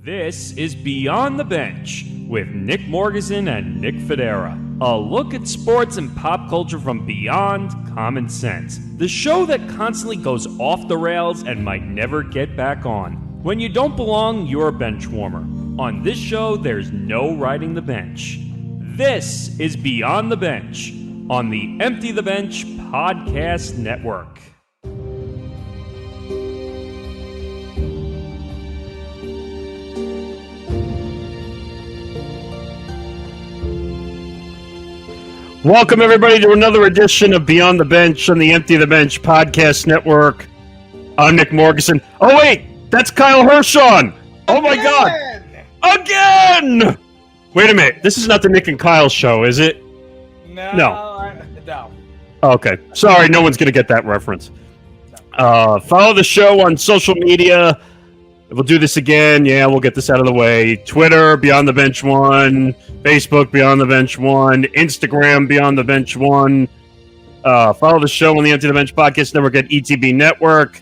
This is Beyond the Bench with Nick Morgasen and Nick Fodera. A look at sports and pop culture from beyond common sense. The show that constantly goes off the rails and might never get back on. When you don't belong, you're a bench warmer. On this show, there's no riding the bench. This is Beyond the Bench on the Empty the Bench Podcast Network. Welcome, everybody, to another edition of Beyond the Bench on the Empty the Bench Podcast Network. I'm Nick Morgasen. Oh, wait! That's Kyle Hirshon! Oh, my God! Again! Wait a minute. This is not the Nick and Kyle show, is it? No. Okay. Sorry, no one's going to get that reference. Follow the show on social media. We'll do this again. Yeah, we'll get this out of the way. Twitter, Beyond the Bench 1. Facebook, Beyond the Bench 1. Instagram, Beyond the Bench 1. Follow the show on the Empty the Bench Podcast Network at ETB Network.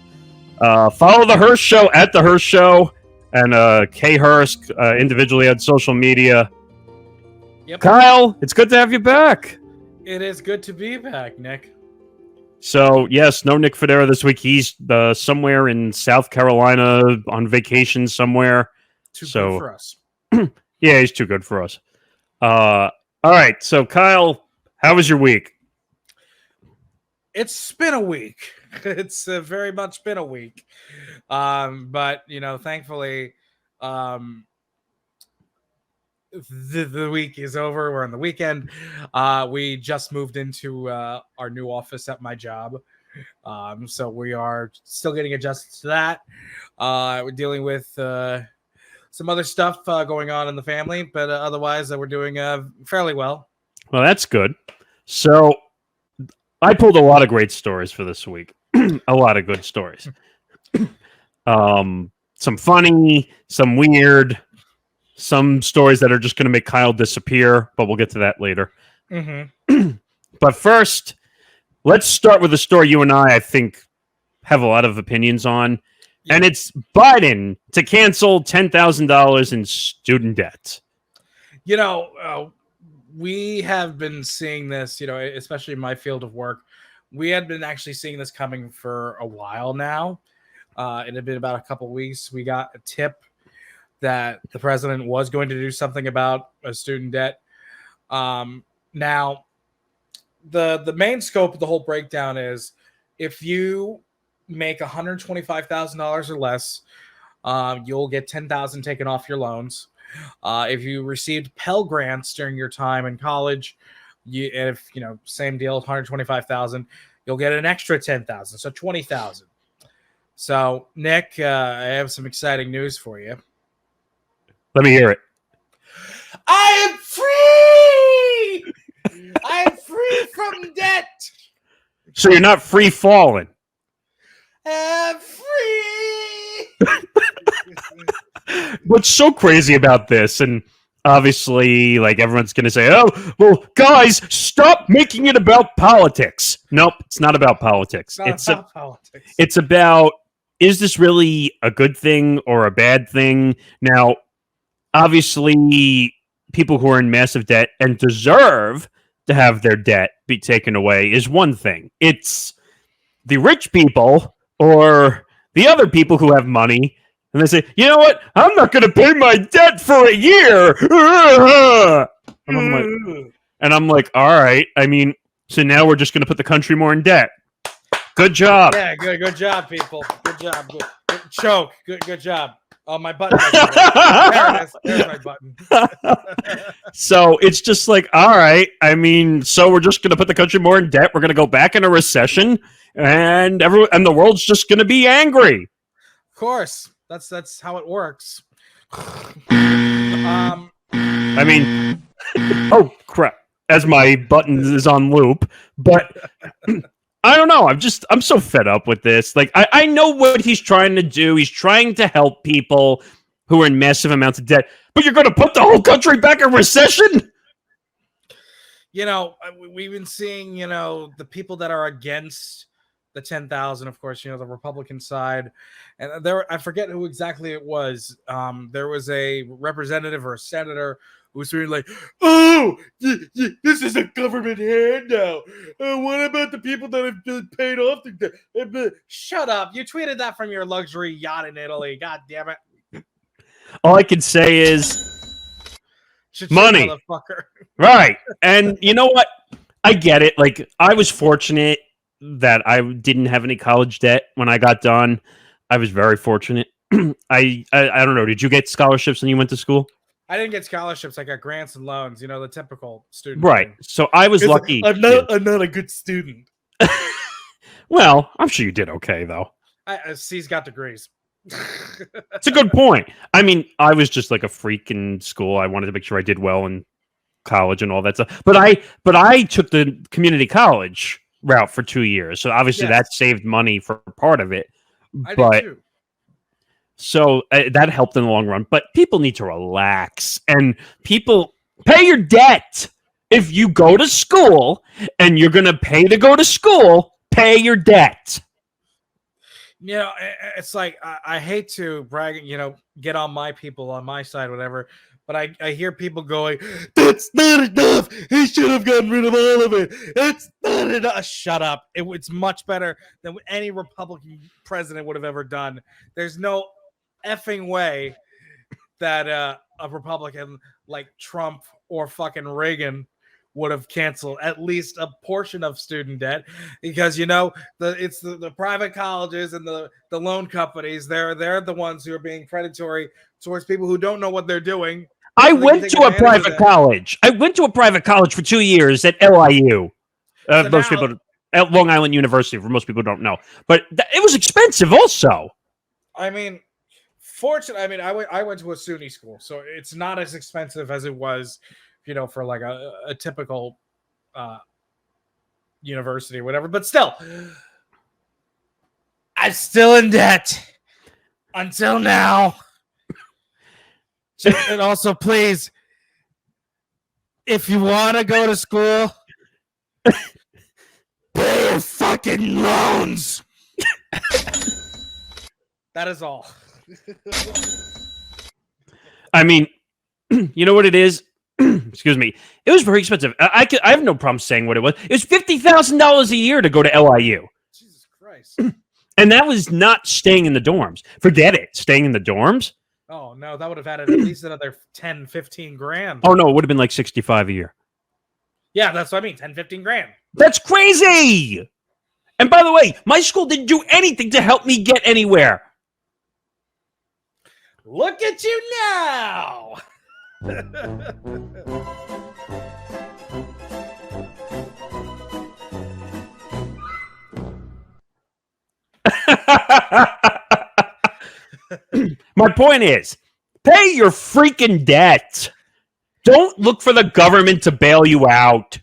Follow the Hirsch Show at the Hirsch Show. And K. Hurst individually on social media. Yep. Kyle, it's good to have you back. It is good to be back, Nick. So, yes, no Nick Fodera this week. He's somewhere in South Carolina on vacation somewhere. Too good for us. Yeah, he's too good for us. All right, so Kyle, how was your week? It's been a week. It's very much been a week. But, thankfully, the week is over. We're on the weekend. We just moved into our new office at my job. So we are still getting adjusted to that. We're dealing with some other stuff going on in the family, but otherwise we're doing fairly well. Well, that's good. So I pulled a lot of great stories for this week. A lot of good stories. Some funny, some weird, some stories that are just going to make Kyle disappear, but we'll get to that later. Mm-hmm. But first, let's start with a story you and I think, have a lot of opinions on. Yeah. And it's Biden to cancel $10,000 in student debt. We have been seeing this, especially in my field of work. We had been actually seeing this coming for a while now. It had been about a couple weeks. We got a tip that the president was going to do something about a student debt. Now, the main scope of the whole breakdown is if you make $125,000 or less, you'll get $10,000 taken off your loans. If you received Pell Grants during your time in college, same deal, $125,000, you'll get an extra $10,000, so $20,000. So, Nick, I have some exciting news for you. Let me hear it. I am free! I am free from debt! So you're not free falling? I'm free! What's so crazy about this, and obviously, everyone's going to say, oh, well, guys, stop making it about politics. Nope, it's not about politics. It's about politics. It's about, is this really a good thing or a bad thing? Now, obviously, people who are in massive debt and deserve to have their debt be taken away is one thing. It's the rich people or the other people who have money, and they say, you know what? I'm not going to pay my debt for a year. And I'm like, all right. I mean, so now we're just going to put the country more in debt. Good job. Yeah, good job, people. Good job. Good choke. Good job. Oh, my button. There it is. There's my button. So it's just like, all right. I mean, so we're just going to put the country more in debt. We're going to go back in a recession, and the world's just going to be angry. Of course, that's how it works. I mean, oh crap! As my button is on loop, but. I don't know. I'm so fed up with this. I know what he's trying to do. He's trying to help people who are in massive amounts of debt. But you're going to put the whole country back in recession? We've been seeing, the people that are against the 10,000, of course, the Republican side, and I forget who exactly it was. There was a representative or a senator who was really like, "Oh, this is a government handout. What about the people that have been paid off? Shut up! You tweeted that from your luxury yacht in Italy. God damn it! All I can say is money, motherfucker. Right? And you know what? I get it. Like, I was fortunate that I didn't have any college debt when I got done. I was very fortunate. I don't know. Did you get scholarships when you went to school? I didn't get scholarships. I got grants and loans. The typical student. Right. Thing. So I was lucky. I'm not a good student. Well, I'm sure you did okay though. C's got degrees. It's a good point. I mean, I was just like a freak in school. I wanted to make sure I did well in college and all that stuff. But I took the community college route for 2 years. So obviously that saved money for part of it. I did too. So that helped in the long run. But people need to relax and people pay your debt. If you go to school and you're going to pay to go to school, pay your debt. It's like I hate to brag, get on my people on my side, whatever. But I hear people going, "That's not enough. He should have gotten rid of all of it. That's not enough." Shut up. It's much better than any Republican president would have ever done. There's no effing way that a Republican like Trump or fucking Reagan would have canceled at least a portion of student debt, because it's the private colleges and the loan companies. They're the ones who are being predatory towards people who don't know what they're doing. I went to a private college. I went to a private college for 2 years at LIU. Most people at Long Island University, for most people don't know, but it was expensive also. I mean, fortunately, I went to a SUNY school, so it's not as expensive as it was, for like a typical university or whatever. But still, I'm still in debt until now. And also, please, if you want to go to school, pay your fucking loans. That is all. I mean, you know what it is? Excuse me. It was very expensive. I have no problem saying what it was. It was $50,000 a year to go to LIU. Jesus Christ. And that was not staying in the dorms. Forget it. Staying in the dorms? Oh, no. That would have added at least another 10, 15 grand. Oh, no. It would have been like $65 a year. Yeah, that's what I mean. 10, 15 grand. That's crazy. And by the way, my school didn't do anything to help me get anywhere. Look at you now. My point is, pay your freaking debt. Don't look for the government to bail you out.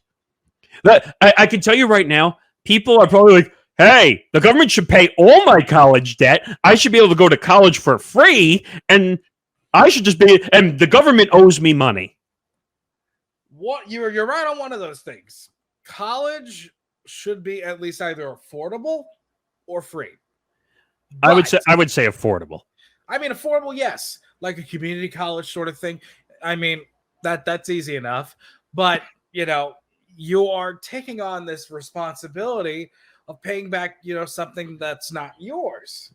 I can tell you right now, people are probably like, hey, the government should pay all my college debt. I should be able to go to college for free, and I should just be, and the government owes me money. What you're right on one of those things. College should be at least either affordable or free. But I would say affordable. I mean, affordable, yes, like a community college sort of thing. I mean, that's easy enough. But you are taking on this responsibility of paying back, something that's not yours.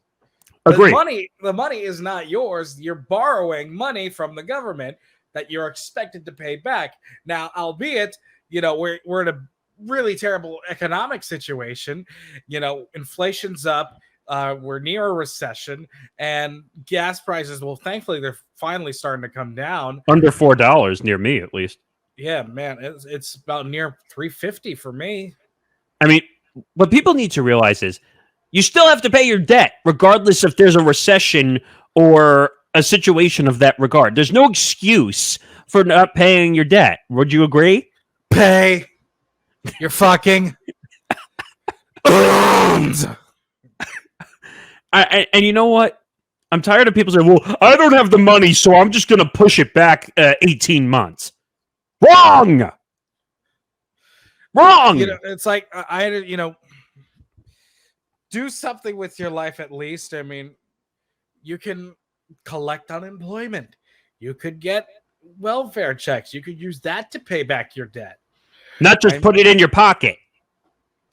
Agreed. The money is not yours. You're borrowing money from the government that you're expected to pay back. Now, albeit, we're in a really terrible economic situation. Inflation's up. We're near a recession, and gas prices, well, thankfully, they're finally starting to come down. Under $4 near me, at least. Yeah, man, it's about near $3.50 for me. I mean, what people need to realize is you still have to pay your debt, regardless if there's a recession or a situation of that regard. There's no excuse for not paying your debt. Would you agree? Pay your fucking loans. And you know what? I'm tired of people saying, well, I don't have the money, so I'm just going to push it back 18 months. Wrong! It's like, do something with your life at least. I mean, you can collect unemployment. You could get welfare checks. You could use that to pay back your debt. Not just put it in your pocket.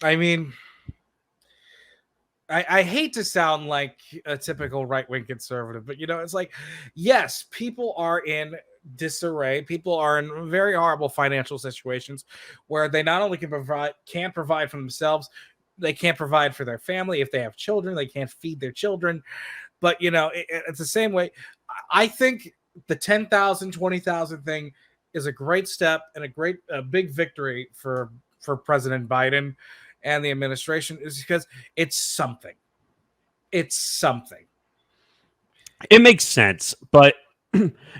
I mean, I hate to sound like a typical right-wing conservative, but it's like, yes, people are in disarray. People are in very horrible financial situations where they not only can't provide for themselves, they can't provide for their family. If they have children, they can't feed their children. But it's the same way. I think the 10,000, 20,000 thing is a great step and a big victory for President Biden and the administration, is because it's something. It's something. It makes sense, but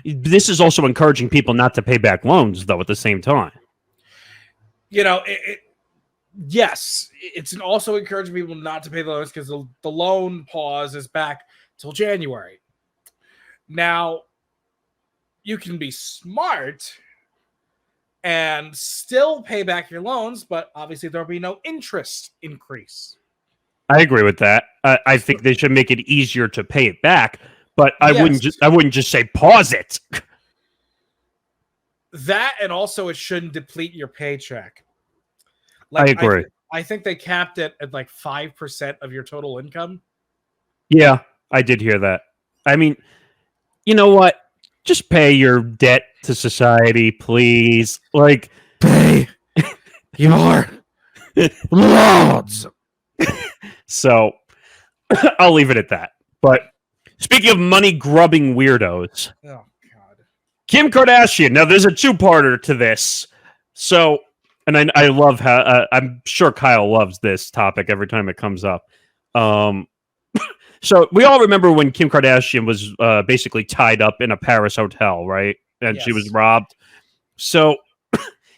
this is also encouraging people not to pay back loans, though, at the same time. Yes, it's also encouraging people not to pay the loans because the loan pause is back till January. Now, you can be smart and still pay back your loans, but obviously there'll be no interest increase. I agree with that. I think they should make it easier to pay it back, but I wouldn't just say pause it. That, and also it shouldn't deplete your paycheck. I agree. I think they capped it at like 5% of your total income. Yeah, I did hear that. I mean, you know what? Just pay your debt to society, please. Like, pay your loans. So, I'll leave it at that. But speaking of money-grubbing weirdos, oh god, Kim Kardashian. Now, there's a two-parter to this. So, and I love how I'm sure Kyle loves this topic every time it comes up. So we all remember when Kim Kardashian was basically tied up in a Paris hotel, right? And yes. She was robbed. So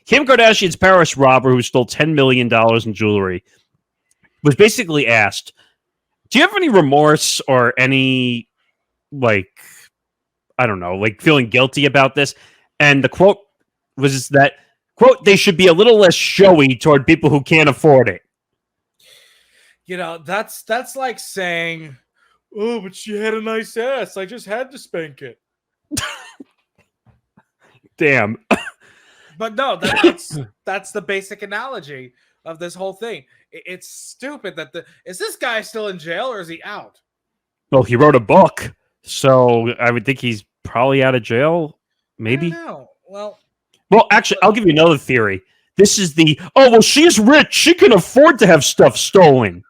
Kim Kardashian's Paris robber, who stole $10 million in jewelry, was basically asked, do you have any remorse or any, feeling guilty about this? And the quote was that, quote, they should be a little less showy toward people who can't afford it. That's like saying, oh, but she had a nice ass. I just had to spank it. Damn. But no, that's the basic analogy of this whole thing. It's stupid that is this guy still in jail or is he out? Well, he wrote a book, so I would think he's probably out of jail. Maybe. I don't know. Well, actually, I'll give you another theory. This is she's rich. She can afford to have stuff stolen.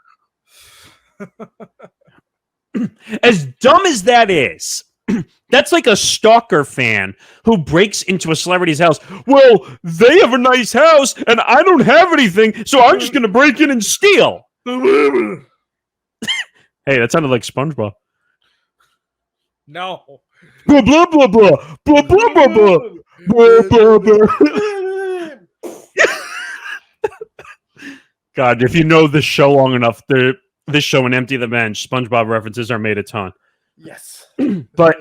As dumb as that is, that's like a stalker fan who breaks into a celebrity's house. Well, they have a nice house, and I don't have anything, so I'm just going to break in and steal. Hey, that sounded like SpongeBob. No. Blah, blah, blah, blah. Blah, blah, blah, blah. Blah, blah, blah. God, if you know this show long enough, this show and Empty the Bench, SpongeBob references are made a ton. Yes. But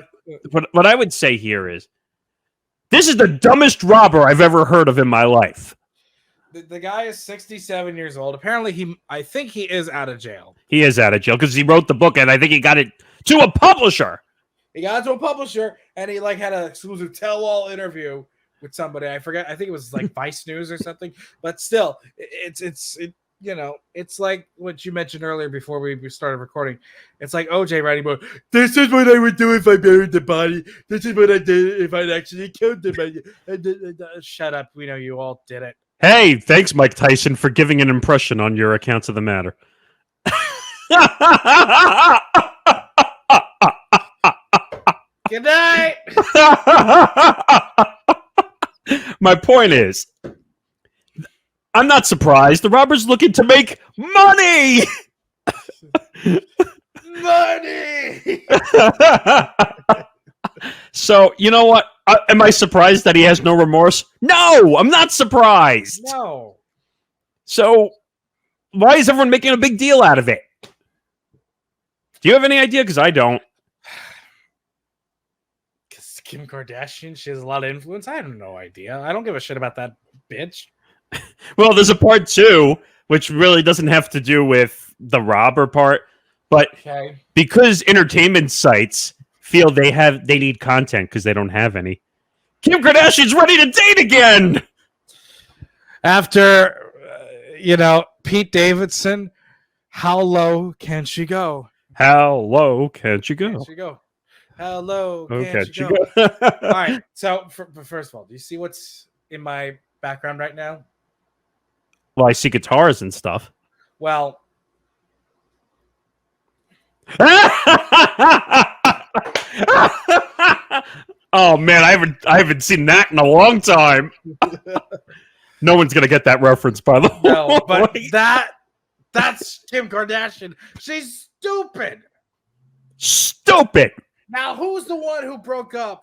what I would say here is, this is the dumbest robber I've ever heard of in my life. The guy is 67 years old. Apparently, I think he is out of jail. He is out of jail because he wrote the book, and I think he got it to a publisher. He got it to a publisher, and he had an exclusive tell-all interview with somebody. I forget. I think it was like Vice News or something. But still, it's like what you mentioned earlier before we started recording. It's like OJ writing about, this is what I would do if I buried the body. This is what I did if I actually killed the body. Shut up. We know you all did it. Hey, thanks, Mike Tyson, for giving an impression on your accounts of the matter. Good night. My point is, I'm not surprised. The robber's looking to make money. Money. So, you know what? Am I surprised that he has no remorse? No, I'm not surprised. No. So, why is everyone making a big deal out of it? Do you have any idea? Because I don't. Because Kim Kardashian, she has a lot of influence. I have no idea. I don't give a shit about that bitch. Well, there's a part 2, which really doesn't have to do with the robber part, but Okay. because entertainment sites feel they need content because they don't have any. Kim Kardashian's ready to date again. After, Pete Davidson, how low can she go? How low can she go? Can she go? How low Oh, can she go? All right. So, first of all, do you see what's in my background right now? Well, I see guitars and stuff. Well, oh man, I haven't seen that in a long time. No one's gonna get that reference, by the way. no, but that's Kim Kardashian. She's stupid. Stupid. Now, who's the one who broke up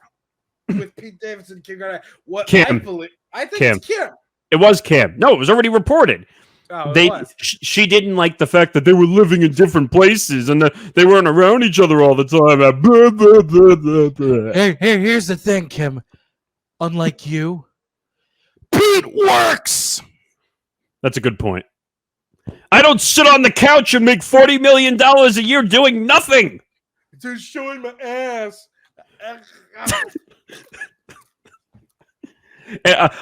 with Pete Davidson and Kim Kardashian? What Kim. I think Kim. it's Kim. It was Kim. No, it was already reported. Oh, it was. She didn't like the fact that they were living in different places and they weren't around each other all the time. Blah, blah, blah, blah, blah. Hey, here's the thing, Kim. Unlike you, Pete works. That's a good point. I don't sit on the couch and make $40 million a year doing nothing. Just showing my ass.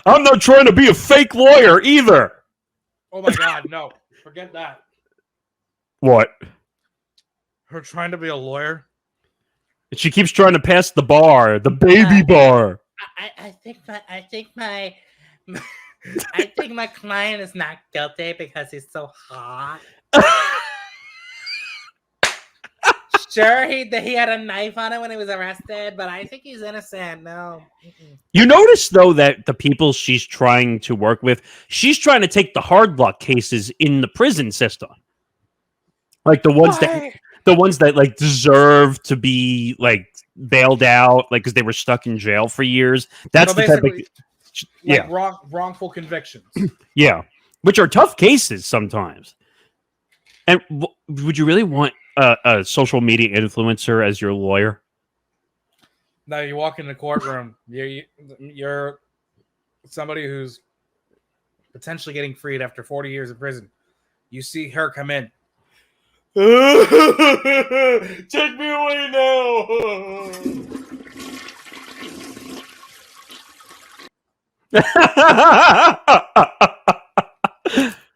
I'm not trying to be a fake lawyer either. Oh my God, no. Forget that. What? Her trying to be a lawyer? She keeps trying to pass the bar, the baby bar. I think my client is not guilty because he's so hot. Sure, he had a knife on it when he was arrested, but I think he's innocent. No. You notice, though, that the people she's trying to work with, she's trying to take the hard luck cases in the prison system. Like the ones that like deserve to be like bailed out, like because they were stuck in jail for years. That's the type of wrongful convictions. Yeah, which are tough cases sometimes. And would you really want a social media influencer as your lawyer? No, you walk in the courtroom. You're somebody who's potentially getting freed after 40 years of prison. You see her come in. Take me away now.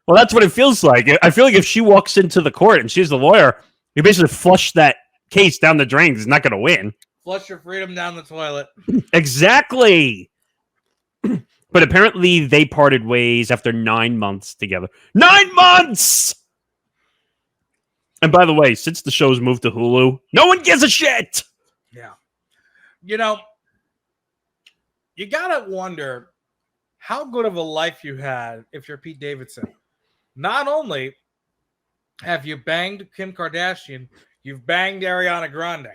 Well, that's what it feels like. I feel like if she walks into the court and she's the lawyer, you basically flush that case down the drain. It's not going to win. Flush your freedom down the toilet. Exactly. But apparently they parted ways after 9 months together. 9 months! And by the way, since the show's moved to Hulu, no one gives a shit! Yeah. You gotta wonder how good of a life you had if you're Pete Davidson. Not only have you banged Kim Kardashian, you've banged Ariana Grande.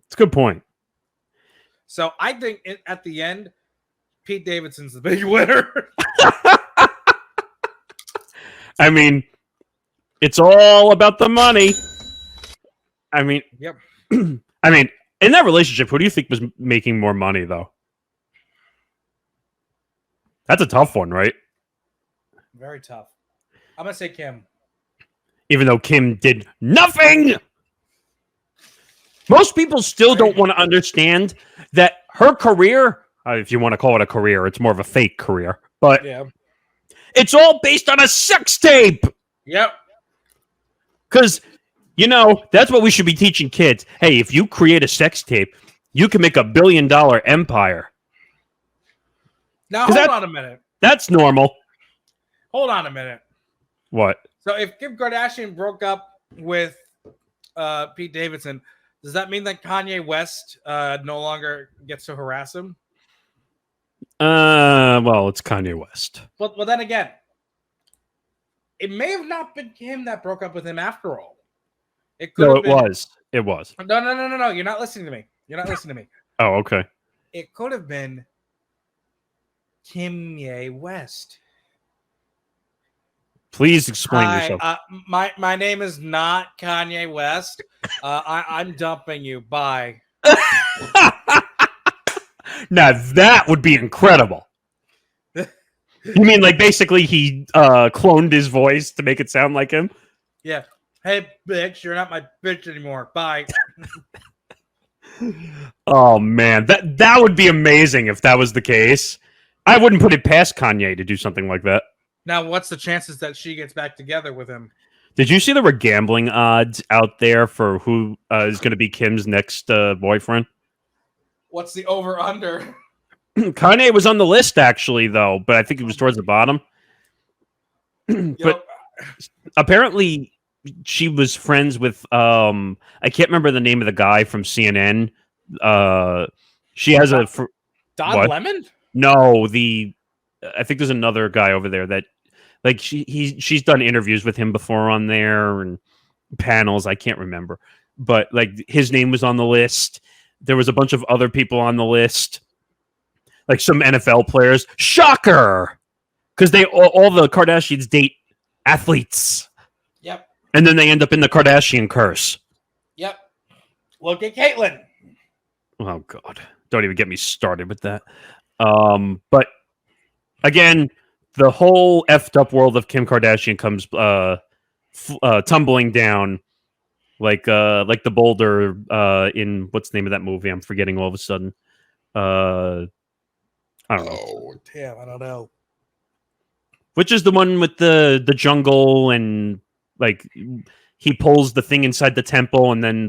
It's a good point. So I think at the end, Pete Davidson's the big winner. I mean, it's all about the money. I mean, yep. I mean, in that relationship, who do you think was making more money, though? That's a tough one, right? Very tough. I'm going to say Kim. Even though Kim did nothing! Most people still don't want to understand that her career, if you want to call it a career, it's more of a fake career, but yeah, it's all based on a sex tape! Yep. Because, that's what we should be teaching kids. Hey, if you create a sex tape, you can make $1 billion empire. Now, hold on a minute. That's normal. Hold on a minute. What? So if Kim Kardashian broke up with Pete Davidson, does that mean that Kanye West no longer gets to harass him? Well, it's Kanye West. Well, then again, it may have not been him that broke up with him after all. It could have been... was. It was. No. You're not listening to me. Oh, okay. It could have been Kanye West. Please explain yourself. My name is not Kanye West. I'm dumping you. Bye. Now that would be incredible. You mean like basically he cloned his voice to make it sound like him? Yeah. Hey, bitch, you're not my bitch anymore. Bye. Oh man, that would be amazing if that was the case. I wouldn't put it past Kanye to do something like that. Now, what's the chances that she gets back together with him? Did you see there were gambling odds out there for who is going to be Kim's next boyfriend? What's the over-under? Kanye was on the list actually, though, but I think he was towards the bottom. But apparently, she was friends with I can't remember the name of the guy from CNN. She has Don Lemon? No, I think there's another guy over there that like she's done interviews with him before on there and panels. I can't remember, but like his name was on the list. There was a bunch of other people on the list, like some NFL players. Shocker, because they all the Kardashians date athletes. Yep. And then they end up in the Kardashian curse. Yep. Look at Caitlyn. Oh God! Don't even get me started with that. But again, the whole effed up world of Kim Kardashian comes tumbling down like the boulder in what's the name of that movie? I'm forgetting all of a sudden. I don't know. Oh damn! I don't know. Which is the one with the jungle and like he pulls the thing inside the temple and then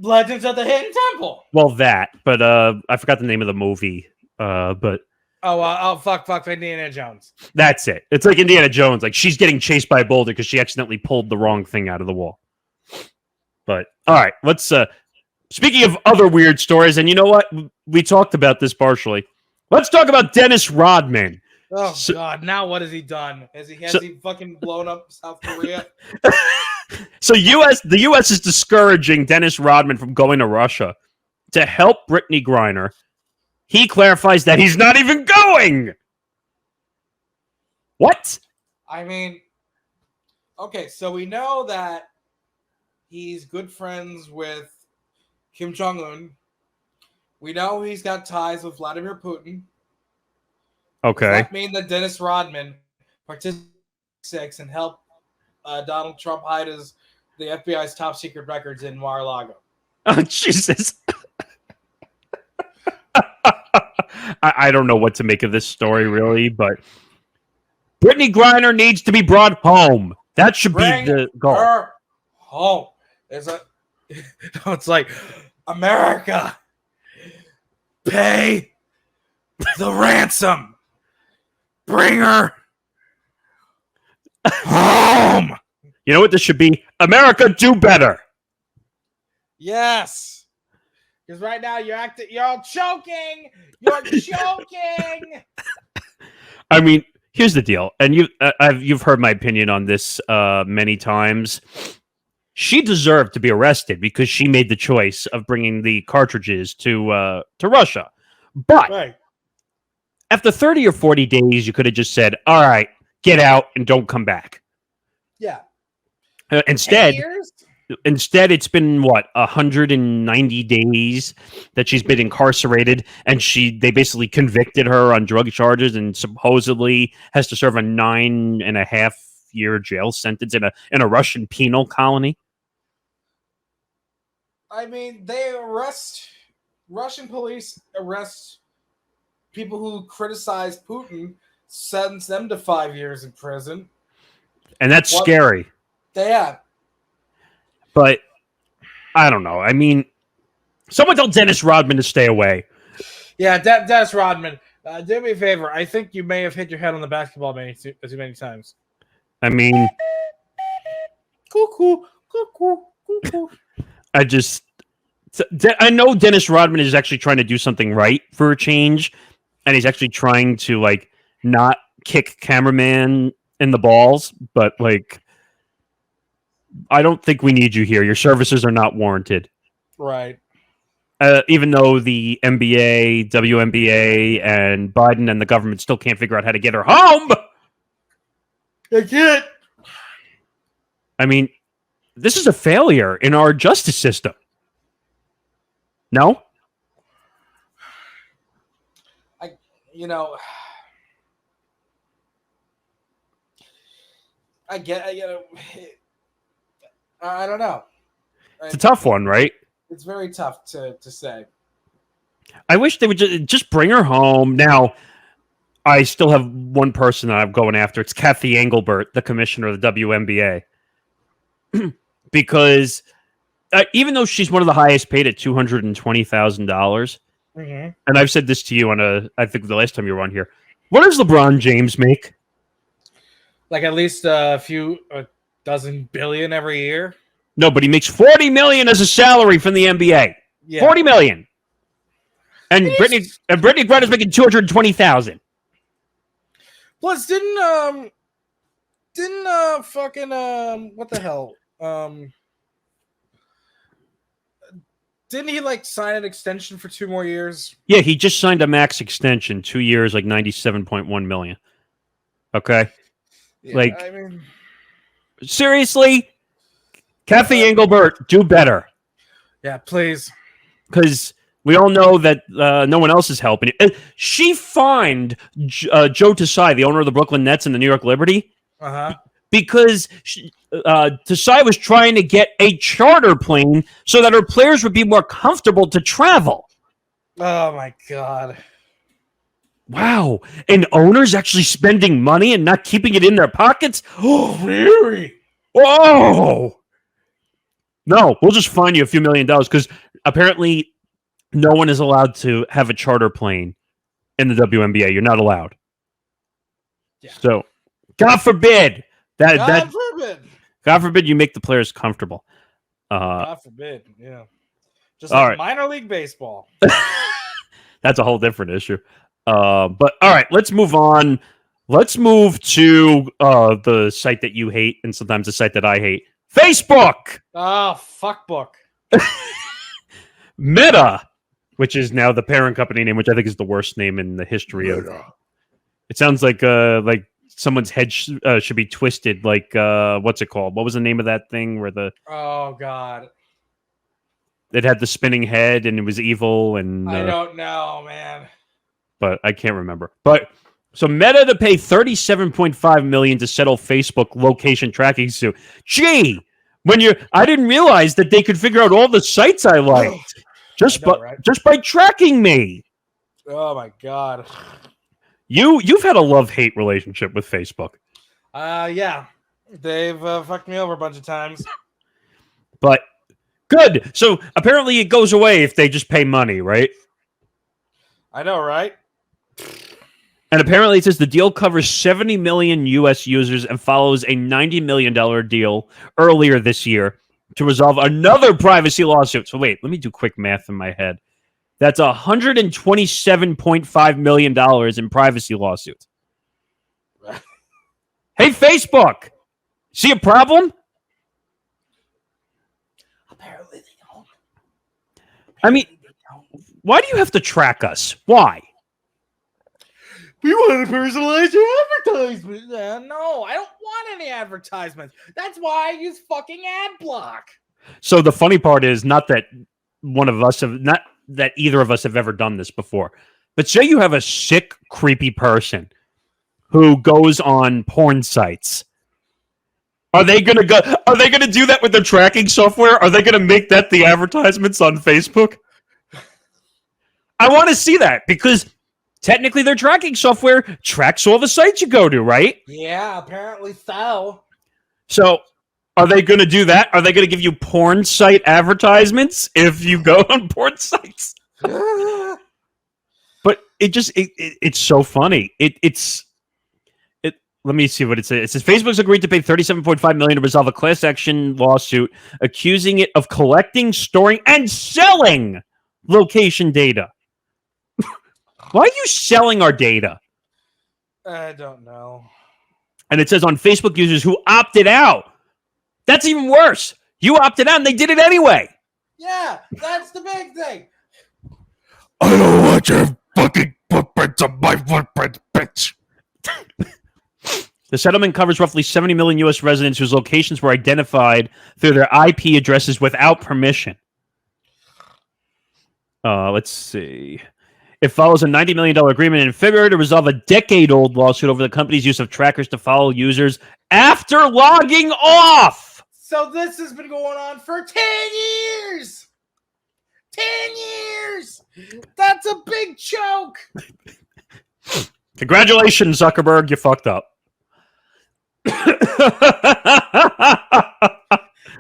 Legends of the Hidden Temple. Well, that, but I forgot the name of the movie. But fuck Indiana Jones. That's it. It's like Indiana Jones. Like she's getting chased by a boulder because she accidentally pulled the wrong thing out of the wall. But all right, let's. Speaking of other weird stories, and you know what? We talked about this partially. Let's talk about Dennis Rodman. Oh God! Now what has he done? Has he fucking blown up South Korea? So the U.S. is discouraging Dennis Rodman from going to Russia to help Brittney Griner. He clarifies that he's not even going. What? I mean, okay, so we know that he's good friends with Kim Jong-un. We know he's got ties with Vladimir Putin. Okay. Does that mean that Dennis Rodman participates and helped Donald Trump hide the FBI's top secret records in Mar-a-Lago? Oh, Jesus. I don't know what to make of this story, really, but Brittney Griner needs to be brought home. That should Bring be the goal. Her home. It's like, America, pay the ransom. Bring her home. You know what this should be? America, do better. Yes. Because right now you're all choking. You're choking. I mean, here's the deal, and you've heard my opinion on this many times. She deserved to be arrested because she made the choice of bringing the cartridges to Russia. But Right. after 30 or 40 days, you could have just said, "All right, get out and don't come back." Yeah. Instead, 10 years? it's been 190 days that she's been incarcerated, and they basically convicted her on drug charges and supposedly has to serve a 9.5-year jail sentence in a Russian penal colony. I mean, Russian police arrest people who criticize Putin, sentence them to 5 years in prison. And that's scary. Yeah. But I don't know. I mean, someone tell Dennis Rodman to stay away. Yeah, Dennis Rodman, do me a favor. I think you may have hit your head on the basketball too many times. I mean, Cuckoo. I know Dennis Rodman is actually trying to do something right for a change, and he's actually trying to not kick cameraman in the balls, but I don't think we need you here. Your services are not warranted. Right. Even though the NBA, WNBA, and Biden and the government still can't figure out how to get her home. I can't. I mean, this is a failure in our justice system. No? I get, I don't know. It's a tough one, right? It's very tough to say. I wish they would just bring her home. Now, I still have one person that I'm going after. It's Kathy Engelbert, the commissioner of the WNBA. Because even though she's one of the highest paid at $220,000, and I've said this to you I think the last time you were on here, what does LeBron James make? Like at least a dozen billion every year. No, but he makes $40 million as a salary from the NBA. Yeah. $40 million. And Brittney Griner's making $220,000. Plus, didn't fucking what the hell? Didn't he like sign an extension for 2 more years? Yeah, he just signed a max extension, 2 years, like $97.1 million. Okay, yeah, like I mean, seriously, Kathy Engelbert, do better. Yeah, please, because we all know that no one else is helping. She fined Joe Tsai, the owner of the Brooklyn Nets and the New York Liberty, because Tsai was trying to get a charter plane so that her players would be more comfortable to travel. Oh, my God. Wow. And owners actually spending money and not keeping it in their pockets? Oh, really? Whoa. No, we'll just fine you a few $1 million because apparently no one is allowed to have a charter plane in the WNBA. You're not allowed. Yeah. So, God forbid. God forbid you make the players comfortable. God forbid, yeah. Just like minor league baseball. That's a whole different issue. But all right, let's move on. Let's move to the site that you hate and sometimes the site that I hate. Facebook! Oh, fuck book. Meta, which is now the parent company name, which I think is the worst name in the history of... It sounds like someone's head should be twisted, like what's it called? What was the name of that thing where the? Oh God! It had the spinning head and it was evil and. I don't know, man. But I can't remember. But so Meta to pay $37.5 million to settle Facebook location tracking suit. Gee, I didn't realize that they could figure out all the sites I liked just by tracking me. Oh my God. You've had a love-hate relationship with Facebook. Yeah. They've fucked me over a bunch of times. But good. So apparently it goes away if they just pay money, right? I know, right? And apparently it says the deal covers 70 million U.S. users and follows a $90 million deal earlier this year to resolve another privacy lawsuit. So wait, let me do quick math in my head. That's $127.5 million in privacy lawsuits. Hey, Facebook! See a problem? Apparently they don't. I mean, why do you have to track us? Why? We want to personalize your advertisement. No, I don't want any advertisements. That's why I use fucking ad block. So the funny part is not that either of us have ever done this before. But say you have a sick, creepy person who goes on porn sites. Are they going to do that with their tracking software? Are they going to make that the advertisements on Facebook? I want to see that because technically their tracking software tracks all the sites you go to, right? Yeah, apparently so. So are they going to do that? Are they going to give you porn site advertisements if you go on porn sites? But it's so funny. Let me see what it says. It says Facebook's agreed to pay $37.5 million to resolve a class action lawsuit accusing it of collecting, storing, and selling location data. Why are you selling our data? I don't know. And it says on Facebook users who opted out. That's even worse. You opted out and they did it anyway. Yeah, that's the big thing. I don't want your fucking footprints on my footprint, bitch. The settlement covers roughly 70 million U.S. residents whose locations were identified through their IP addresses without permission. Let's see. It follows a $90 million agreement in February to resolve a decade-old lawsuit over the company's use of trackers to follow users after logging off. So this has been going on for 10 years. 10 years. That's a big choke. Congratulations, Zuckerberg. You fucked up.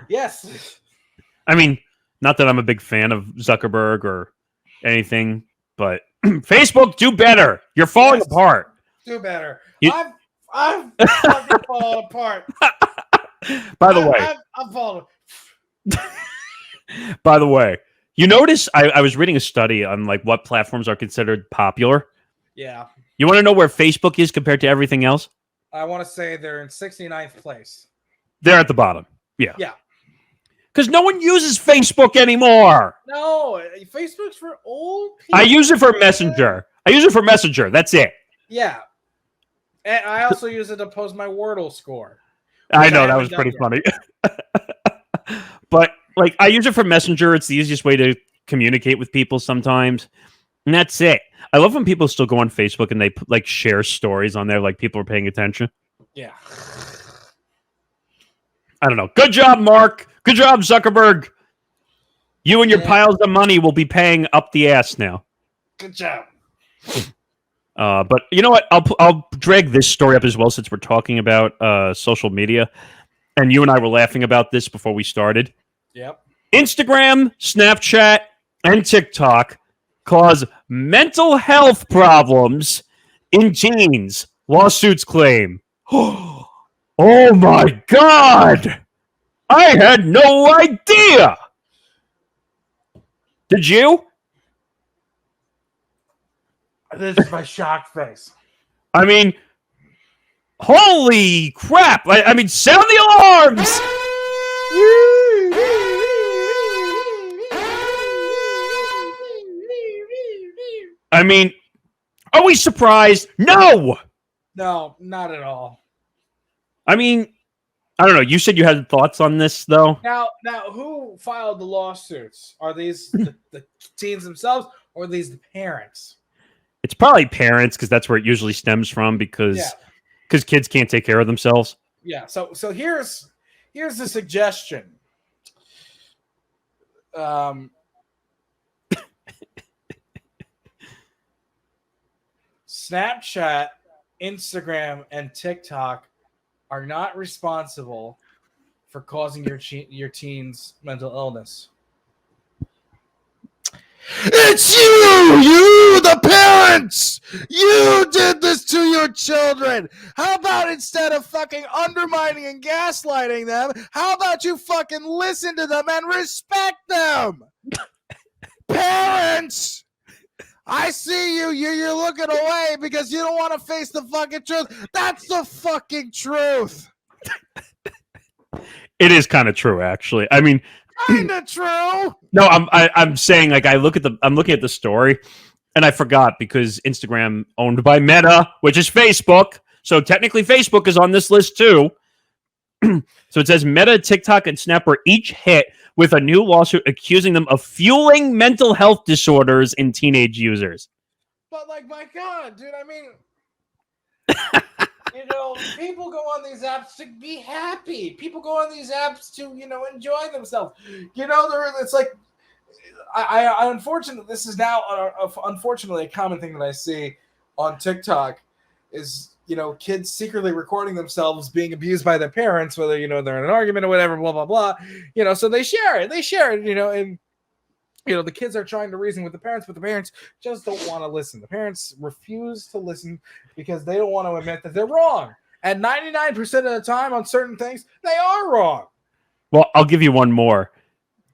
Yes. I mean, not that I'm a big fan of Zuckerberg or anything, but Facebook, do better. You're falling apart. Do better. You- I've fucking fallen apart. By the way, I'm falling. by the way, you notice I was reading a study on like what platforms are considered popular. Yeah. You want to know where Facebook is compared to everything else? I want to say they're in 69th place. They're at the bottom. Yeah. Yeah. Because no one uses Facebook anymore. No, Facebook's for old people. I use it for Messenger. That's it. Yeah. And I also use it to post my Wordle score. I know, that was pretty funny. But like I use it for Messenger. It's the easiest way to communicate with people sometimes. And that's it. I love when people still go on Facebook and they like share stories on there like people are paying attention. Yeah. I don't know. Good job, Mark. Good job, Zuckerberg. You and your piles of money will be paying up the ass now. Good job. But you know what? I'll drag this story up as well since we're talking about social media. And you and I were laughing about this before we started. Yep. Instagram, Snapchat, and TikTok cause mental health problems in teens. Lawsuits claim. Oh my God! I had no idea! Did you? This is my shocked face. I mean, holy crap! I mean, sound the alarms! I mean, are we surprised? No! No, not at all. I mean, I don't know. You said you had thoughts on this, though? Now, who filed the lawsuits? Are these the teens themselves, or are these the parents? It's probably parents, because that's where it usually stems from, because kids can't take care of themselves. Yeah. So here's the suggestion. Snapchat, Instagram, and TikTok are not responsible for causing your teens mental illness. It's you, the parents. You did this to your children. How about instead of fucking undermining and gaslighting them, how about you fucking listen to them and respect them? Parents, I see you. You're looking away because you don't want to face the fucking truth. That's the fucking truth. It is kind of true, actually. I mean, kind of true. No, I'm saying like I'm looking at the story, and I forgot because Instagram owned by Meta, which is Facebook. So technically, Facebook is on this list too. So it says Meta, TikTok, and Snap were each hit with a new lawsuit accusing them of fueling mental health disorders in teenage users. But like, my God, dude, I mean, people go on these apps to be happy. People go on these apps to, enjoy themselves. It's like, I unfortunately, this is now unfortunately a common thing that I see on TikTok is, kids secretly recording themselves being abused by their parents, whether, they're in an argument or whatever, blah, blah, blah. So they share it, and, the kids are trying to reason with the parents, but the parents just don't want to listen. The parents refuse to listen because they don't want to admit that they're wrong. And 99% of the time on certain things, they are wrong. Well, I'll give you one more.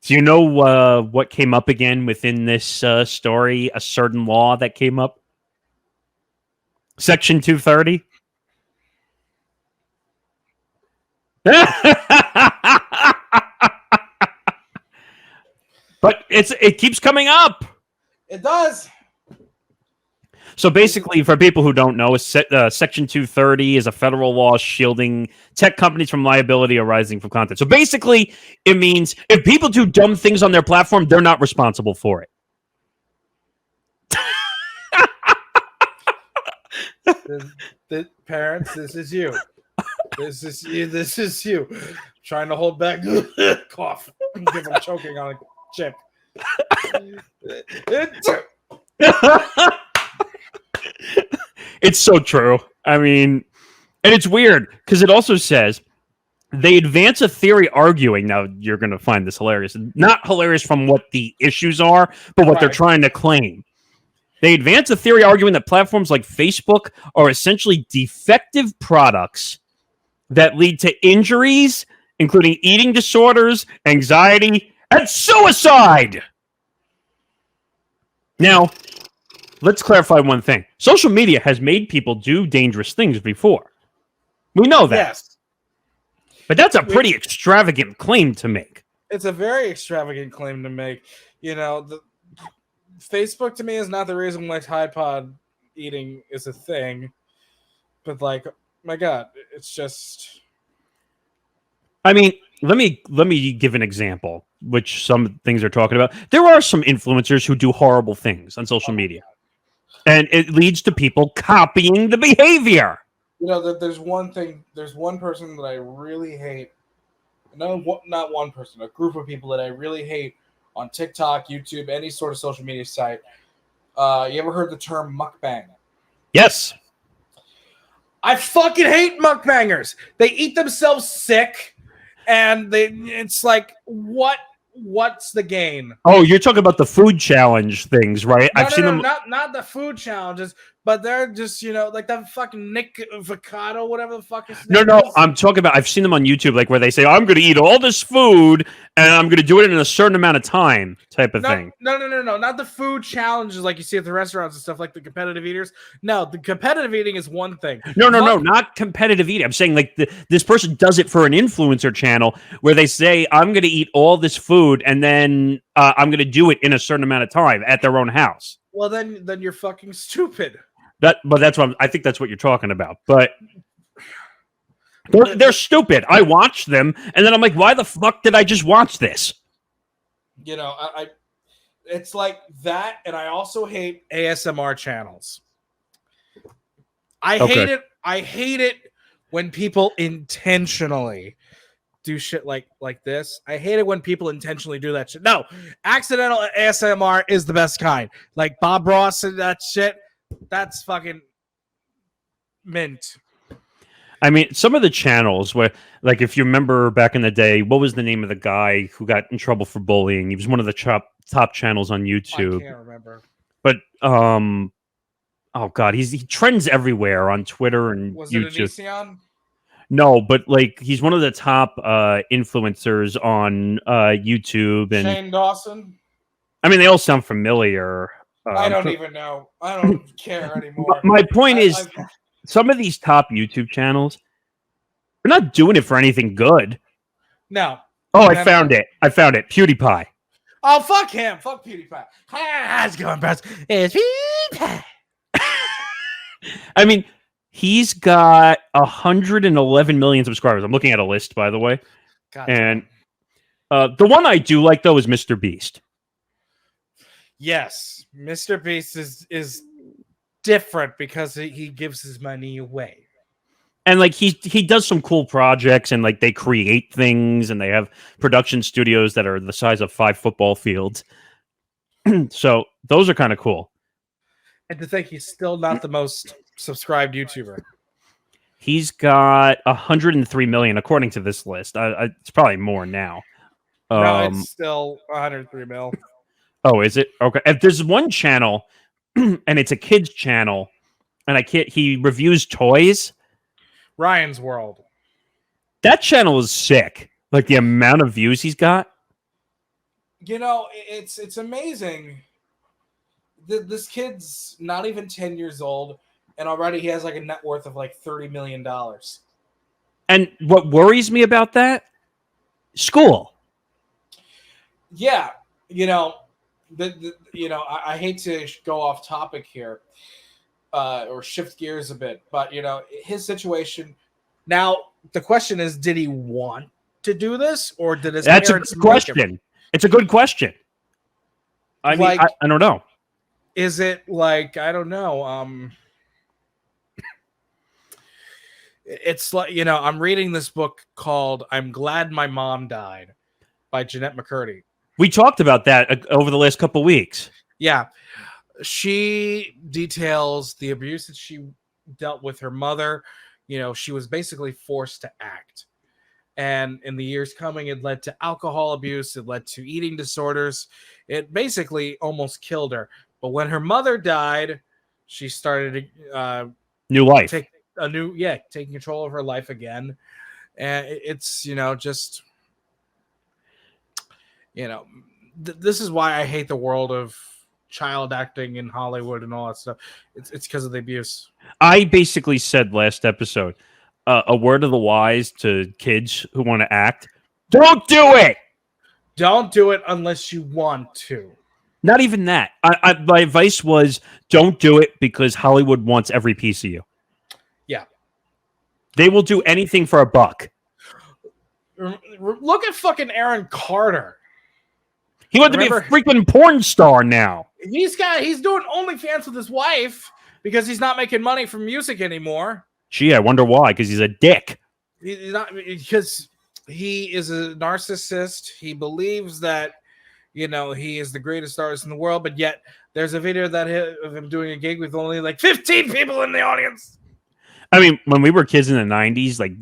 Do you know what came up again within this story? A certain law that came up? Section 230? But it keeps coming up. It does. So basically, for people who don't know, Section 230 is a federal law shielding tech companies from liability arising from content. So basically, it means if people do dumb things on their platform, they're not responsible for it. The parents, this is you. This is you. This is you. Trying to hold back cough because I'm choking on a chip. It's so true. I mean, and it's weird because it also says they advance a theory arguing. Now, you're going to find this hilarious. Not hilarious from what the issues are, but what they're trying to claim. They advance a theory arguing that platforms like Facebook are essentially defective products that lead to injuries, including eating disorders, anxiety, and suicide. Now, let's clarify one thing. Social media has made people do dangerous things before. We know that. Yes. But that's a pretty extravagant claim to make. It's a very extravagant claim to make. You know, Facebook to me is not the reason why Tide Pod eating is a thing. But like, my God, it's just. I mean, let me give an example, which some things are talking about. There are some influencers who do horrible things on social media, and it leads to people copying the behavior. You know, there's one thing. There's one person that I really hate. No, not one person. A group of people that I really hate on TikTok, YouTube, any sort of social media site. You ever heard the term mukbang? Yes. I fucking hate mukbangers. They eat themselves sick, and it's like, what's the gain? Oh, you're talking about the food challenge things, right? No, I've seen them. Not the food challenges, but they're just, you know, like that fucking Nick Fodera, whatever the fuck his name is. I'm talking about. I've seen them on YouTube, like where they say, "I'm going to eat all this food and I'm going to do it in a certain amount of time," type of thing. No, not the food challenges like you see at the restaurants and stuff, like the competitive eaters. No, the competitive eating is one thing. No, not competitive eating. I'm saying like this person does it for an influencer channel where they say, "I'm going to eat all this food and then I'm going to do it in a certain amount of time at their own house." Well, then you're fucking stupid. But that's what I think that's what you're talking about. But they're stupid. I watch them, and then I'm like, why the fuck did I just watch this? You know, I it's like that, and I also hate ASMR channels. I hate it when people intentionally do shit like this. I hate it when people intentionally do that shit. No, accidental ASMR is the best kind. Like Bob Ross and that shit. That's fucking mint. I mean, some of the channels where, like, if you remember back in the day, what was the name of the guy who got in trouble for bullying? He was one of the top channels on YouTube. I can't remember. But oh god, he trends everywhere on Twitter and was YouTube. Was it Anision? No, but like he's one of the top influencers on YouTube. And Shane Dawson. I mean, they all sound familiar. I don't even know. I don't care anymore. My point is, some of these top YouTube channels, they're not doing it for anything good. No. Oh, I found it. PewDiePie. Oh, fuck him. Fuck PewDiePie. How's it going, bros? It's PewDiePie. I mean, he's got 111 million subscribers. I'm looking at a list, by the way. God. And the one I do like, though, is Mr. Beast. Yes, Mr. Beast is different because he gives his money away. And like he does some cool projects, and like they create things, and they have production studios that are the size of 5 football fields. So those are kind of cool. And to think he's still not the most subscribed YouTuber. He's got 103 million according to this list. It's probably more now. No, it's still 103 mil. Oh, is it? Okay. If there's one channel, and it's a kid's channel, and he reviews toys. Ryan's World. That channel is sick. Like the amount of views he's got. You know, it's amazing. This kid's not even 10 years old, and already he has like a net worth of like $30 million. And what worries me about that? School. Yeah, you know. I hate to go off topic here or shift gears a bit, but you know, his situation. Now, the question is, did he want to do this, or did his parents? That's a good question. It's a good question. I mean, I don't know. Is it like, I don't know? It's like, I'm reading this book called "I'm Glad My Mom Died" by Jeanette McCurdy. We talked about that over the last couple weeks. Yeah, she details the abuse that she dealt with her mother. She was basically forced to act. And in the years coming, it led to alcohol abuse. It led to eating disorders. It basically almost killed her. But when her mother died, she started New life. Taking control of her life again. And it's, this is why I hate the world of child acting in Hollywood and all that stuff. It's because of the abuse. I basically said last episode, a word of the wise to kids who want to act: don't do it. Don't do it unless you want to. Not even that. My advice was, don't do it because Hollywood wants every piece of you. Yeah. They will do anything for a buck. Look at fucking Aaron Carter. He wants to be a freaking porn star now. He's doing OnlyFans with his wife because he's not making money from music anymore. Gee, I wonder why. Because he's a dick. He's not, because he is a narcissist. He believes that, he is the greatest artist in the world, but yet there's a video of him doing a gig with only like 15 people in the audience. I mean, when we were kids in the 90s, like,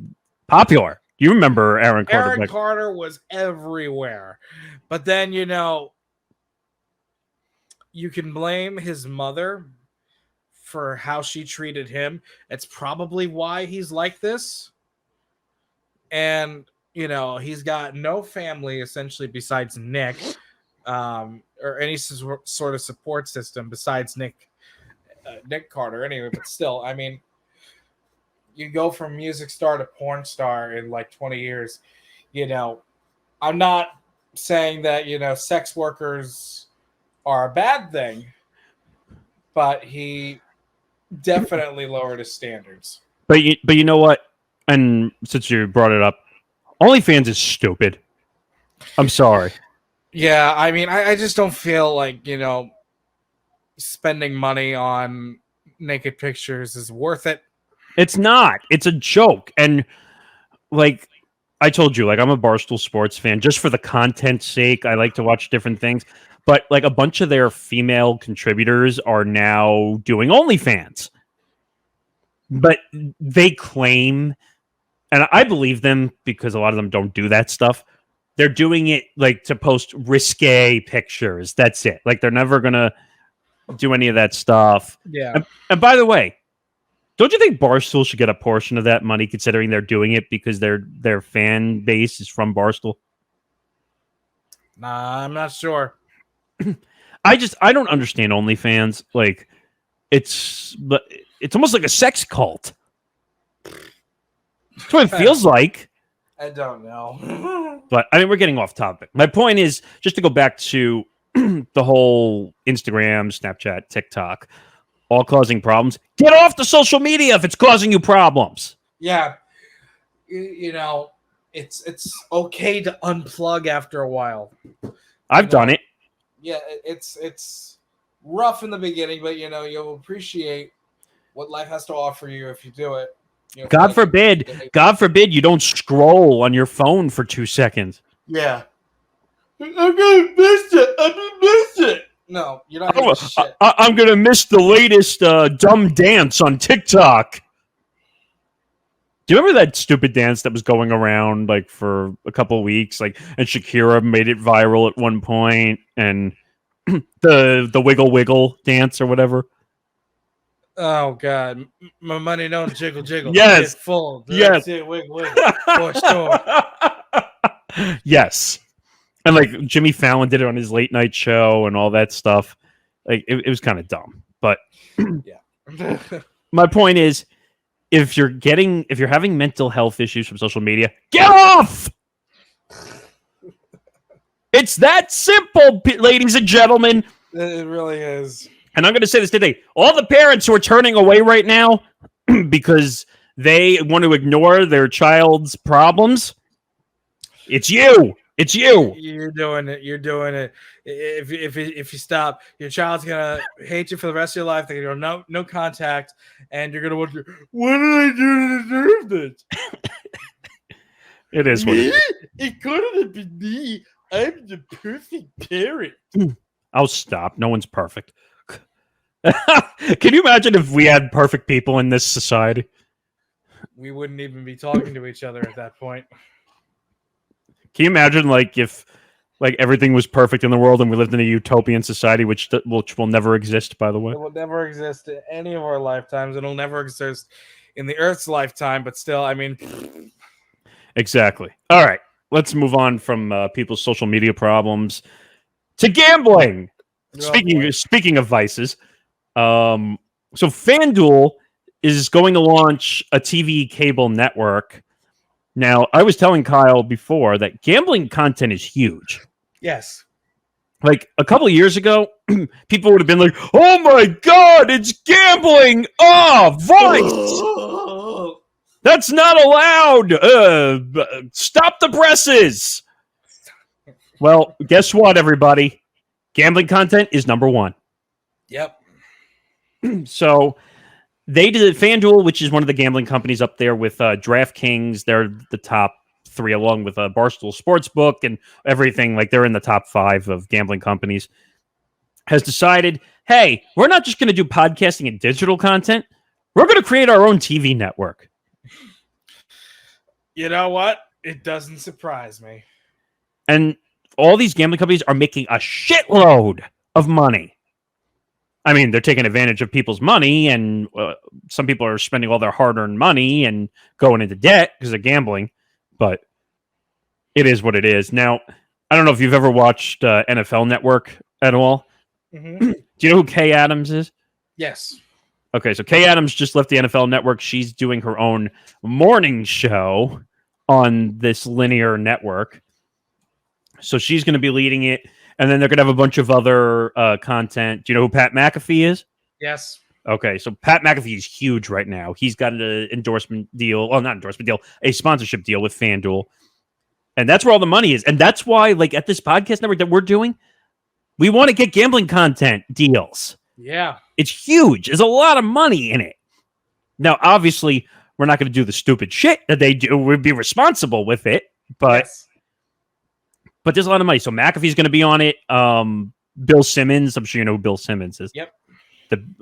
popular. You remember Aaron Carter. Aaron Carter was everywhere. But then, you can blame his mother for how she treated him. It's probably why he's like this. And, he's got no family essentially besides Nick, or any sort of support system besides Nick Carter. Anyway, but still, I mean, you go from music star to porn star in like 20 years. I'm not saying that, sex workers are a bad thing, but he definitely lowered his standards. But you know what? And since you brought it up, OnlyFans is stupid. I'm sorry. Yeah, I mean, I just don't feel like, spending money on naked pictures is worth it. It's not. It's a joke. And like I told you, like, I'm a Barstool Sports fan just for the content's sake. I like to watch different things. But like a bunch of their female contributors are now doing OnlyFans. But they claim, and I believe them because a lot of them don't do that stuff. They're doing it like to post risque pictures. That's it. Like they're never going to do any of that stuff. Yeah. And by the way, don't you think Barstool should get a portion of that money considering they're doing it because their fan base is from Barstool? Nah, I'm not sure. I don't understand OnlyFans. Like it's almost like a sex cult. That's what it feels like. I don't know. But I mean, we're getting off topic. My point is just to go back to the whole Instagram, Snapchat, TikTok, all causing problems. Get off the social media if it's causing you problems. Yeah. It's okay to unplug after a while. I've done it. Yeah, it's rough in the beginning, but you'll appreciate what life has to offer you if you do it. God forbid you don't scroll on your phone for 2 seconds. Yeah. I'm gonna miss it. No, you're not gonna miss shit. I'm gonna miss the latest dumb dance on TikTok. Do you remember that stupid dance that was going around like for a couple of weeks? Like, and Shakira made it viral at one point, and the wiggle wiggle dance or whatever. Oh God, my money don't jiggle jiggle. Yes, it's full. Yes, wiggle wiggle. For sure. Yes, and like Jimmy Fallon did it on his late night show and all that stuff. Like it was kind of dumb, but yeah. My point is, if you're having mental health issues from social media, get off. It's that simple, ladies and gentlemen. It really is. And I'm going to say this today. All the parents who are turning away right now because they want to ignore their child's problems, it's you. It's you. You're doing it. You're doing it. If you stop, your child's gonna hate you for the rest of your life. They're gonna go no contact, and you're gonna wonder, what did I do to deserve this? It is what it is. It couldn't have been me. I'm the perfect parent. I'll stop. No one's perfect. Can you imagine if we had perfect people in this society? We wouldn't even be talking to each other at that point. Can you imagine, like, if like everything was perfect in the world and we lived in a utopian society, which will never exist, by the way? It will never exist in any of our lifetimes. It'll never exist in the Earth's lifetime. But still, I mean, Exactly. All right, let's move on from people's social media problems to gambling. Speaking of vices, so Fanduel is going to launch a TV cable network. Now, I was telling Kyle before that gambling content is huge. yes. Like a couple of years ago, people would have been like, "Oh my God, it's gambling! Oh, vice! That's not allowed! Stop the presses!" Well, guess what, everybody? Gambling content is number one. Yep. So they did FanDuel, which is one of the gambling companies up there with DraftKings. They're the top three, along with Barstool Sportsbook and everything. Like, they're in the top 5 of gambling companies. Has decided, hey, we're not just going to do podcasting and digital content. We're going to create our own TV network. You know what? It doesn't surprise me. And all these gambling companies are making a shitload of money. I mean, they're taking advantage of people's money, and some people are spending all their hard-earned money and going into debt because they're gambling, but it is what it is. Now, I don't know if you've ever watched NFL Network at all. Mm-hmm. Do you know who Kay Adams is? Yes. Okay, so Kay Adams just left the NFL Network. She's doing her own morning show on this linear network. So she's going to be leading it. And then they're going to have a bunch of other content. Do you know who Pat McAfee is? Yes. Okay, so Pat McAfee is huge right now. He's got an endorsement deal. Well, not endorsement deal, a sponsorship deal with FanDuel. And that's where all the money is. And that's why, like, at this podcast network that we're doing, we want to get gambling content deals. Yeah. It's huge. There's a lot of money in it. Now, obviously, we're not going to do the stupid shit that they do. We'd be responsible with it. But Yes. But there's a lot of money. So McAfee's going to be on it. Bill Simmons, I'm sure you know who Bill Simmons is. Yep.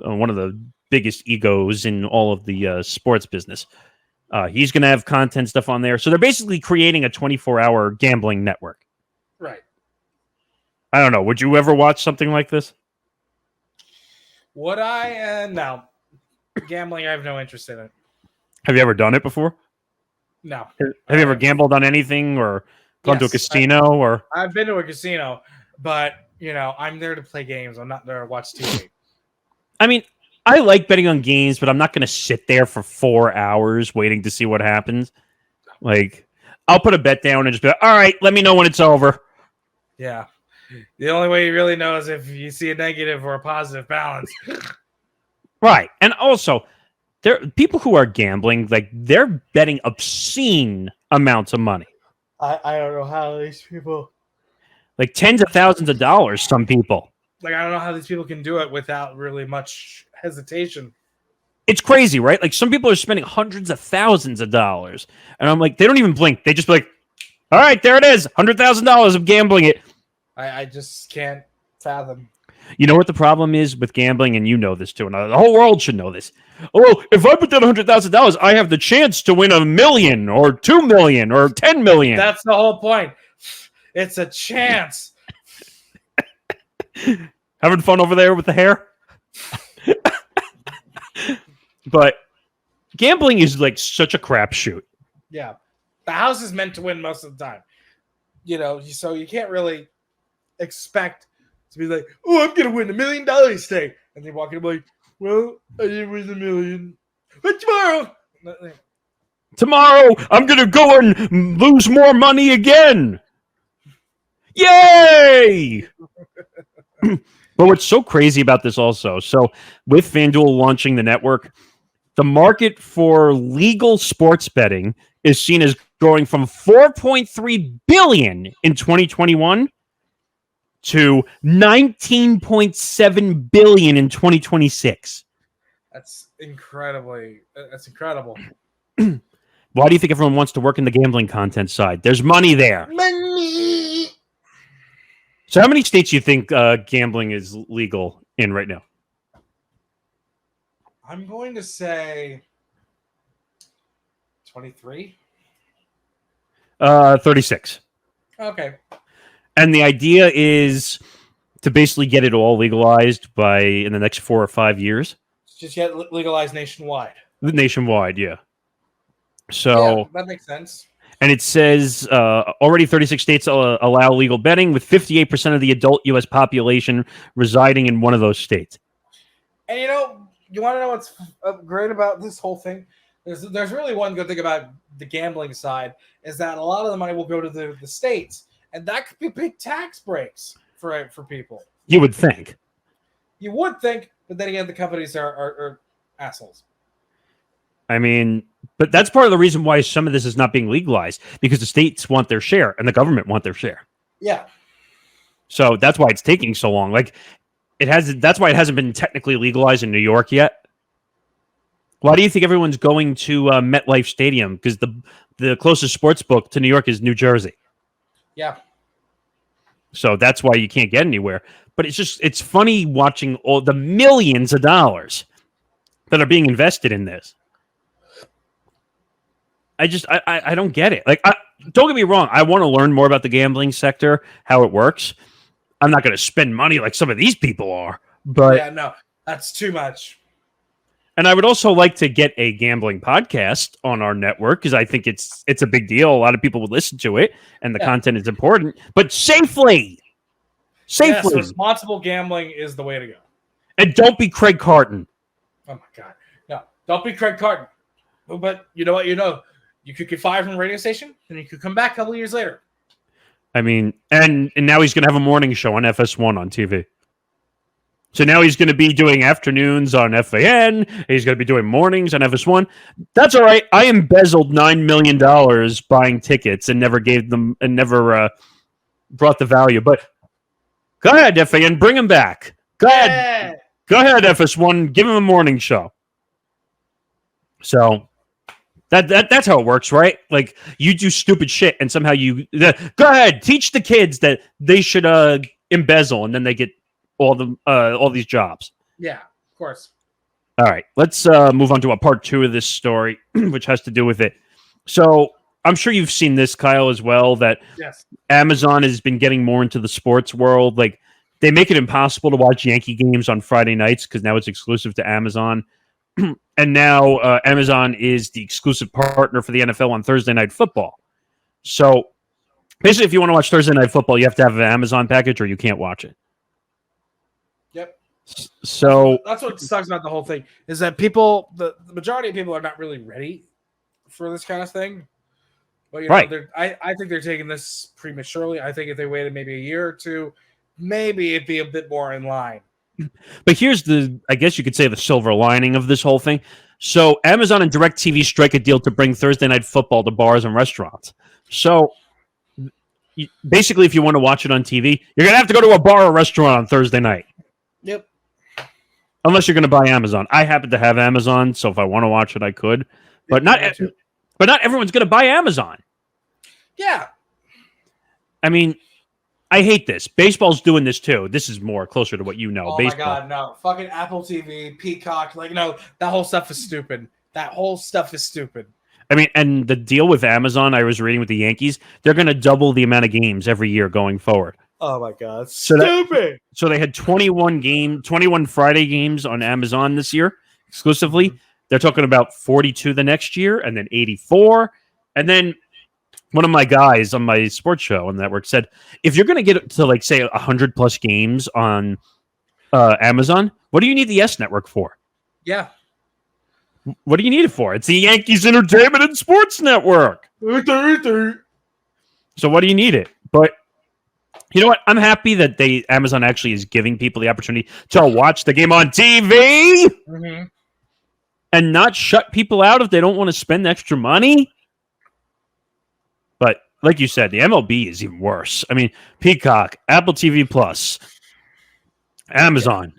One of the biggest egos in all of the sports business. He's going to have content stuff on there. So they're basically creating a 24-hour gambling network. Right. I don't know. Would you ever watch something like this? Would I? No. Gambling, I have no interest in it. Have you ever done it before? No. Have you ever gambled on anything or gone to a Yes, casino? Or I've been to a casino, but, you know, I'm there to play games. I'm not there to watch TV. I mean, I like betting on games, but I'm not going to sit there for 4 hours waiting to see what happens. Like, I'll put a bet down and just be like, all right, let me know when it's over. Yeah. The only way you really know is if you see a negative or a positive balance. Right. And also, there people who are gambling, like, they're betting obscene amounts of money. I don't know how these people... Like tens of thousands of dollars, some people. Like, I don't know how these people can do it without really much hesitation. It's crazy, right? Like, some people are spending hundreds of thousands of dollars. And I'm like, they don't even blink. They just be like, all right, there it is. $100,000 of gambling it. I just can't fathom. You know what the problem is with gambling? And you know this too. And the whole world should know this. Oh, if I put down $100,000, I have the chance to win $1 million or $2 million or $10 million. That's the whole point. It's a chance. Having fun over there with the hair? But gambling is like such a crapshoot. Yeah. The house is meant to win most of the time. You know, so you can't really expect to be like, oh, I'm going to win $1 million today. And they walk in and be like, well, I didn't win $1 million. But Tomorrow, I'm going to go and lose more money again. Yay! But what's so crazy about this also, so with FanDuel launching the network, the market for legal sports betting is seen as growing from 4.3 billion in 2021 to 19.7 billion in 2026. That's incredible. Why do you think everyone wants to work in the gambling content side? There's money there. Money. So how many states do you think gambling is legal in right now? I'm going to say 23. 36. Okay. And the idea is to basically get it all legalized by in the next 4 or 5 years. Just get legalized nationwide. Nationwide, yeah. So yeah, that makes sense. And it says already 36 states allow legal betting, with 58% of the adult U.S. population residing in one of those states. And you want to know what's great about this whole thing? There's really one good thing about the gambling side is that a lot of the money will go to the states, and that could be big tax breaks for people. You would think. You would think, but then again, the companies are assholes. I mean, but that's part of the reason why some of this is not being legalized, because the states want their share and the government want their share. Yeah. So that's why it's taking so long. Like that's why it hasn't been technically legalized in New York yet. Why do you think everyone's going to MetLife Stadium? Because the closest sports book to New York is New Jersey. Yeah. So that's why you can't get anywhere. But it's funny watching all the millions of dollars that are being invested in this. I don't get it. Like, don't get me wrong. I want to learn more about the gambling sector, how it works. I'm not going to spend money like some of these people are. But yeah, no, that's too much. And I would also like to get a gambling podcast on our network because I think it's a big deal. A lot of people would listen to it, and the content is important, but safely. Yes, responsible gambling is the way to go. And don't be Craig Carton. Oh my God, no! Don't be Craig Carton. But you know what? You could get fired from the radio station, and you could come back a couple of years later. I mean, and now he's going to have a morning show on FS1 on TV. So now he's going to be doing afternoons on FAN. He's going to be doing mornings on FS1. That's all right. I embezzled $9 million buying tickets and never gave them and never brought the value. But go ahead, FAN, bring him back. Go ahead, FS1, give him a morning show. So that's how it works, right? Like you do stupid shit, and somehow go ahead, teach the kids that they should embezzle, and then they get all these jobs. Yeah, of course. All right, let's move on to a part 2 of this story, which has to do with it. So I'm sure you've seen this, Kyle, as well, that Amazon has been getting more into the sports world. Like they make it impossible to watch Yankee games on Friday nights because now it's exclusive to Amazon. And now Amazon is the exclusive partner for the NFL on Thursday Night Football. So basically, if you want to watch Thursday Night Football, you have to have an Amazon package or you can't watch it. Yep. So that's what sucks about the whole thing is that the majority of people are not really ready for this kind of thing. But I think they're taking this prematurely. I think if they waited maybe a year or two, maybe it'd be a bit more in line. But here's I guess you could say the silver lining of this whole thing. So Amazon and DirecTV strike a deal to bring Thursday Night Football to bars and restaurants. So basically, if you want to watch it on TV, you're going to have to go to a bar or restaurant on Thursday night. Yep. Unless you're going to buy Amazon. I happen to have Amazon, so if I want to watch it, I could. But not everyone's going to buy Amazon. Yeah. I mean, I hate this. Baseball's doing this too. This is more closer to what you know. Oh Baseball. My God, no. Fucking Apple TV, Peacock, that whole stuff is stupid. I mean, and the deal with Amazon, I was reading with the Yankees, they're going to double the amount of games every year going forward. Oh my God, stupid. So they had 21 Friday games on Amazon this year exclusively. They're talking about 42 the next year, and then 84, and then one of my guys on my sports show on the network said, if you're going to get to, like, say, 100 plus games on Amazon, what do you need the S network for? Yeah. What do you need it for? It's the Yankees Entertainment and Sports Network. So what do you need it? But you know what? I'm happy that Amazon actually is giving people the opportunity to watch the game on TV and not shut people out if they don't want to spend extra money. But like you said, the MLB is even worse. I mean, Peacock, Apple TV Plus, Amazon.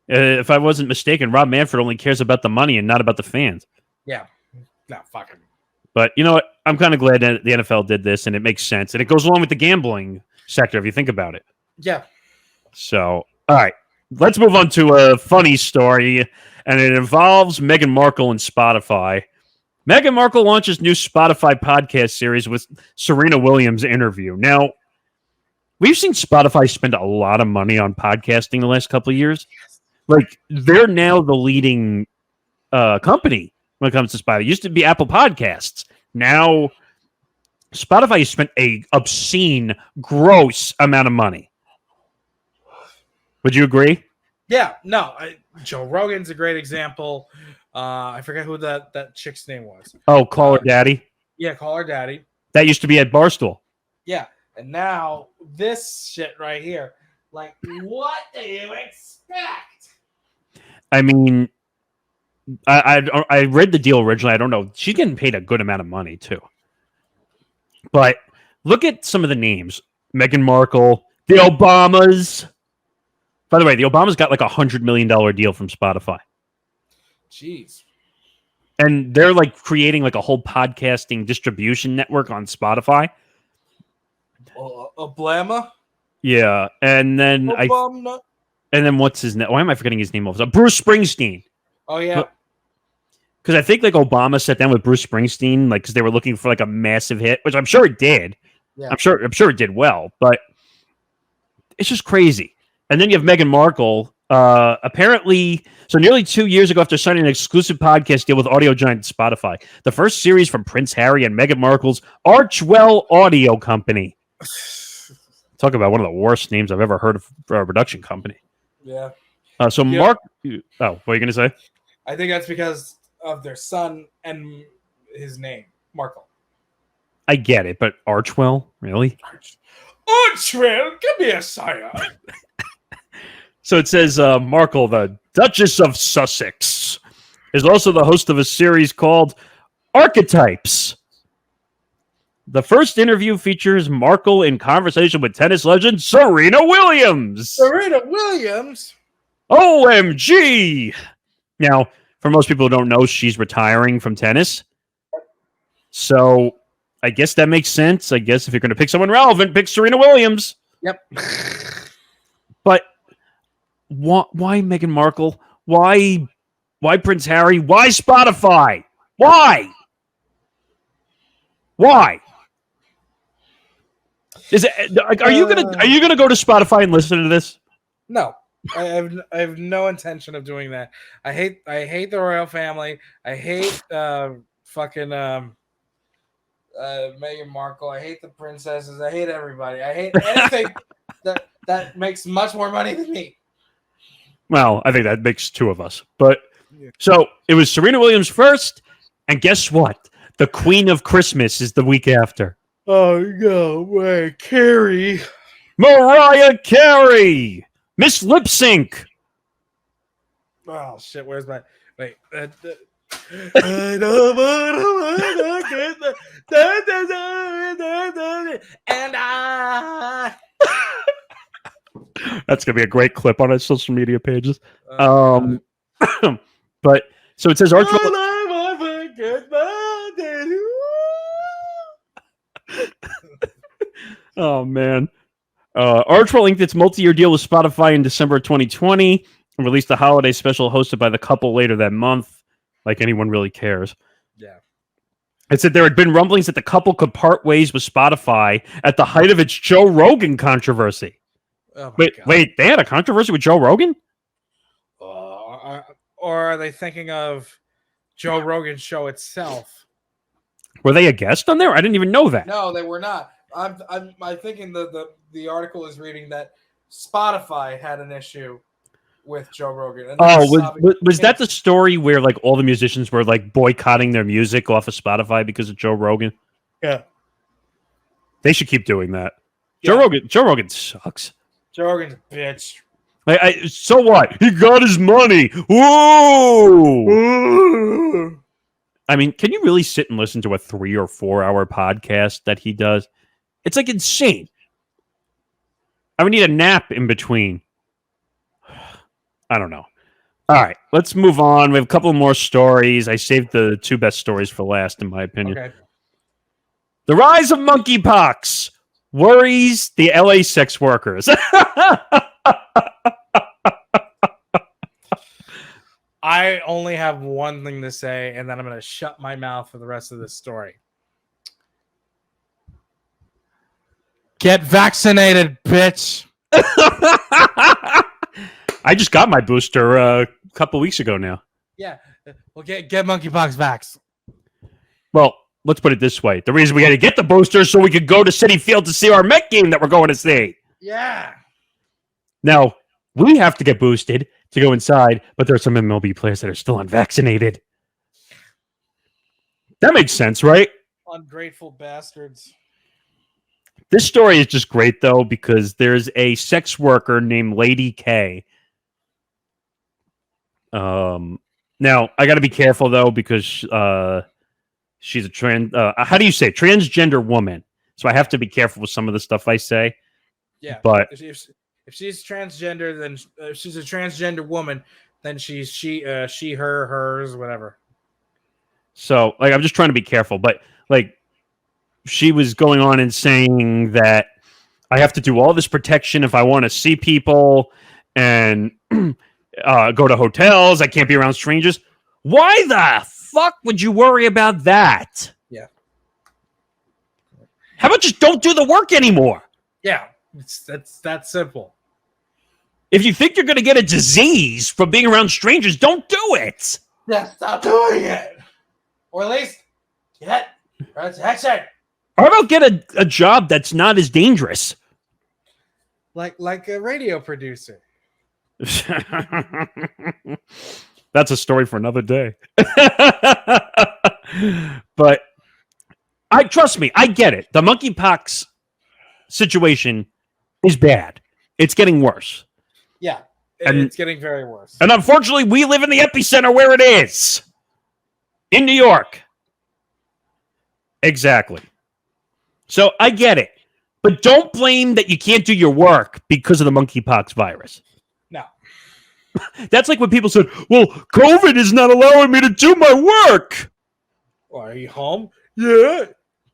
If I wasn't mistaken, Rob Manfred only cares about the money and not about the fans. Yeah. No, fucking. But you know what? I'm kind of glad that the NFL did this, and it makes sense. And it goes along with the gambling sector, if you think about it. Yeah. So, all right. Let's move on to a funny story, and it involves Meghan Markle and Spotify. Meghan Markle launches new Spotify podcast series with Serena Williams interview. Now, we've seen Spotify spend a lot of money on podcasting the last couple of years. Like, they're now the leading company when it comes to Spotify. It used to be Apple Podcasts. Now, Spotify has spent a obscene, gross amount of money. Would you agree? Yeah. No, Joe Rogan's a great example. I forget who that chick's name was. Oh, Call Her Daddy? Yeah, Call Her Daddy. That used to be at Barstool. Yeah. And now this shit right here. Like, what do you expect? I mean, I read the deal originally. I don't know. She's getting paid a good amount of money, too. But look at some of the names. Meghan Markle, the Obamas. By the way, the Obamas got like $100 million deal from Spotify. Jeez. And they're like creating like a whole podcasting distribution network on Spotify. Oblama? Yeah. And then Obama. And then what's his name? Why am I forgetting his name? Bruce Springsteen. Oh, yeah. Because I think like Obama sat down with Bruce Springsteen, like because they were looking for like a massive hit, which I'm sure it did. Yeah. I'm sure it did well, but it's just crazy. And then you have Meghan Markle. Apparently, so nearly 2 years ago, after signing an exclusive podcast deal with audio giant Spotify, the first series from Prince Harry and Meghan Markle's Archwell Audio Company. Talk about one of the worst names I've ever heard of for a production company. Yeah. So Yeah. Mark, what are you going to say? I think that's because of their son and his name, Markle. I get it, but Archwell, really? Archwell, give me a sire. So it says Markle, the Duchess of Sussex, is also the host of a series called Archetypes. The first interview features Markle in conversation with tennis legend Serena Williams. Serena Williams? OMG! Now, for most people who don't know, she's retiring from tennis. So I guess that makes sense. I guess if you're going to pick someone relevant, pick Serena Williams. Yep. But why Meghan Markle? Why Prince Harry? Why Spotify? Why? Is it? Are you gonna go to Spotify and listen to this? No, I have no intention of doing that. I hate the royal family. I hate fucking Meghan Markle. I hate the princesses. I hate everybody. I hate anything that makes much more money than me. Well, I think that makes two of us. But so it was Serena Williams first, and guess what? The Queen of Christmas is the week after. Oh no way, Carrie. Mariah Carey, Miss Lip Sync. Oh shit, where's my wait? And I. That's gonna be a great clip on our social media pages. But so it says oh man. Archwell inked its multi-year deal with Spotify in December 2020 and released a holiday special hosted by the couple later that month. Like anyone really cares. Yeah. It said there had been rumblings that the couple could part ways with Spotify at the height of its Joe Rogan controversy. Oh wait, they had a controversy with Joe Rogan? Or are they thinking of Joe Rogan's show itself? Were they a guest on there? I didn't even know that. No, they were not. I'm thinking the article is reading that Spotify had an issue with Joe Rogan. And was that the story where like all the musicians were like boycotting their music off of Spotify because of Joe Rogan? Yeah. They should keep doing that. Yeah. Joe Rogan sucks. Joe Rogan's a bitch. So what? He got his money. Whoa! I mean, can you really sit and listen to a 3 or 4 hour podcast that he does? It's like insane. I would need a nap in between. I don't know. All right, let's move on. We have a couple more stories. I saved the 2 best stories for last, in my opinion. Okay. The rise of monkeypox worries the LA sex workers. I only have one thing to say, and then I'm going to shut my mouth for the rest of this story. Get vaccinated, bitch. I just got my booster a couple weeks ago now. Yeah. Well, get monkeypox vax. Well, let's put it this way. The reason we had to get the booster is so we could go to Citi Field to see our Met game that we're going to see. Yeah. Now, we have to get boosted to go inside, but there are some MLB players that are still unvaccinated. That makes sense, right? Ungrateful bastards. This story is just great, though, because there's a sex worker named Lady K. Now, I got to be careful, though, because she's a how do you say, transgender woman. So I have to be careful with some of the stuff I say. Yeah. But if she's transgender, then if she's a transgender woman, then she's she, her, hers, whatever. So, like, I'm just trying to be careful. But, like, she was going on and saying that I have to do all this protection if I want to see people and go to hotels. I can't be around strangers. Why the fuck would you worry about that? Yeah. How about just don't do the work anymore? Yeah. That's that simple. If you think you're going to get a disease from being around strangers, don't do it. Yeah, stop doing it. Or at least get protection. How about get a job that's not as dangerous? Like a radio producer. That's a story for another day. But trust me, I get it. The monkeypox situation is bad. It's getting worse. Yeah, And- it's getting very worse. And unfortunately, we live in the epicenter where it is. In New York. Exactly. So I get it. But don't blame that you can't do your work because of the monkeypox virus. No. That's like when people said, well, COVID is not allowing me to do my work. Well, are you home? Yeah.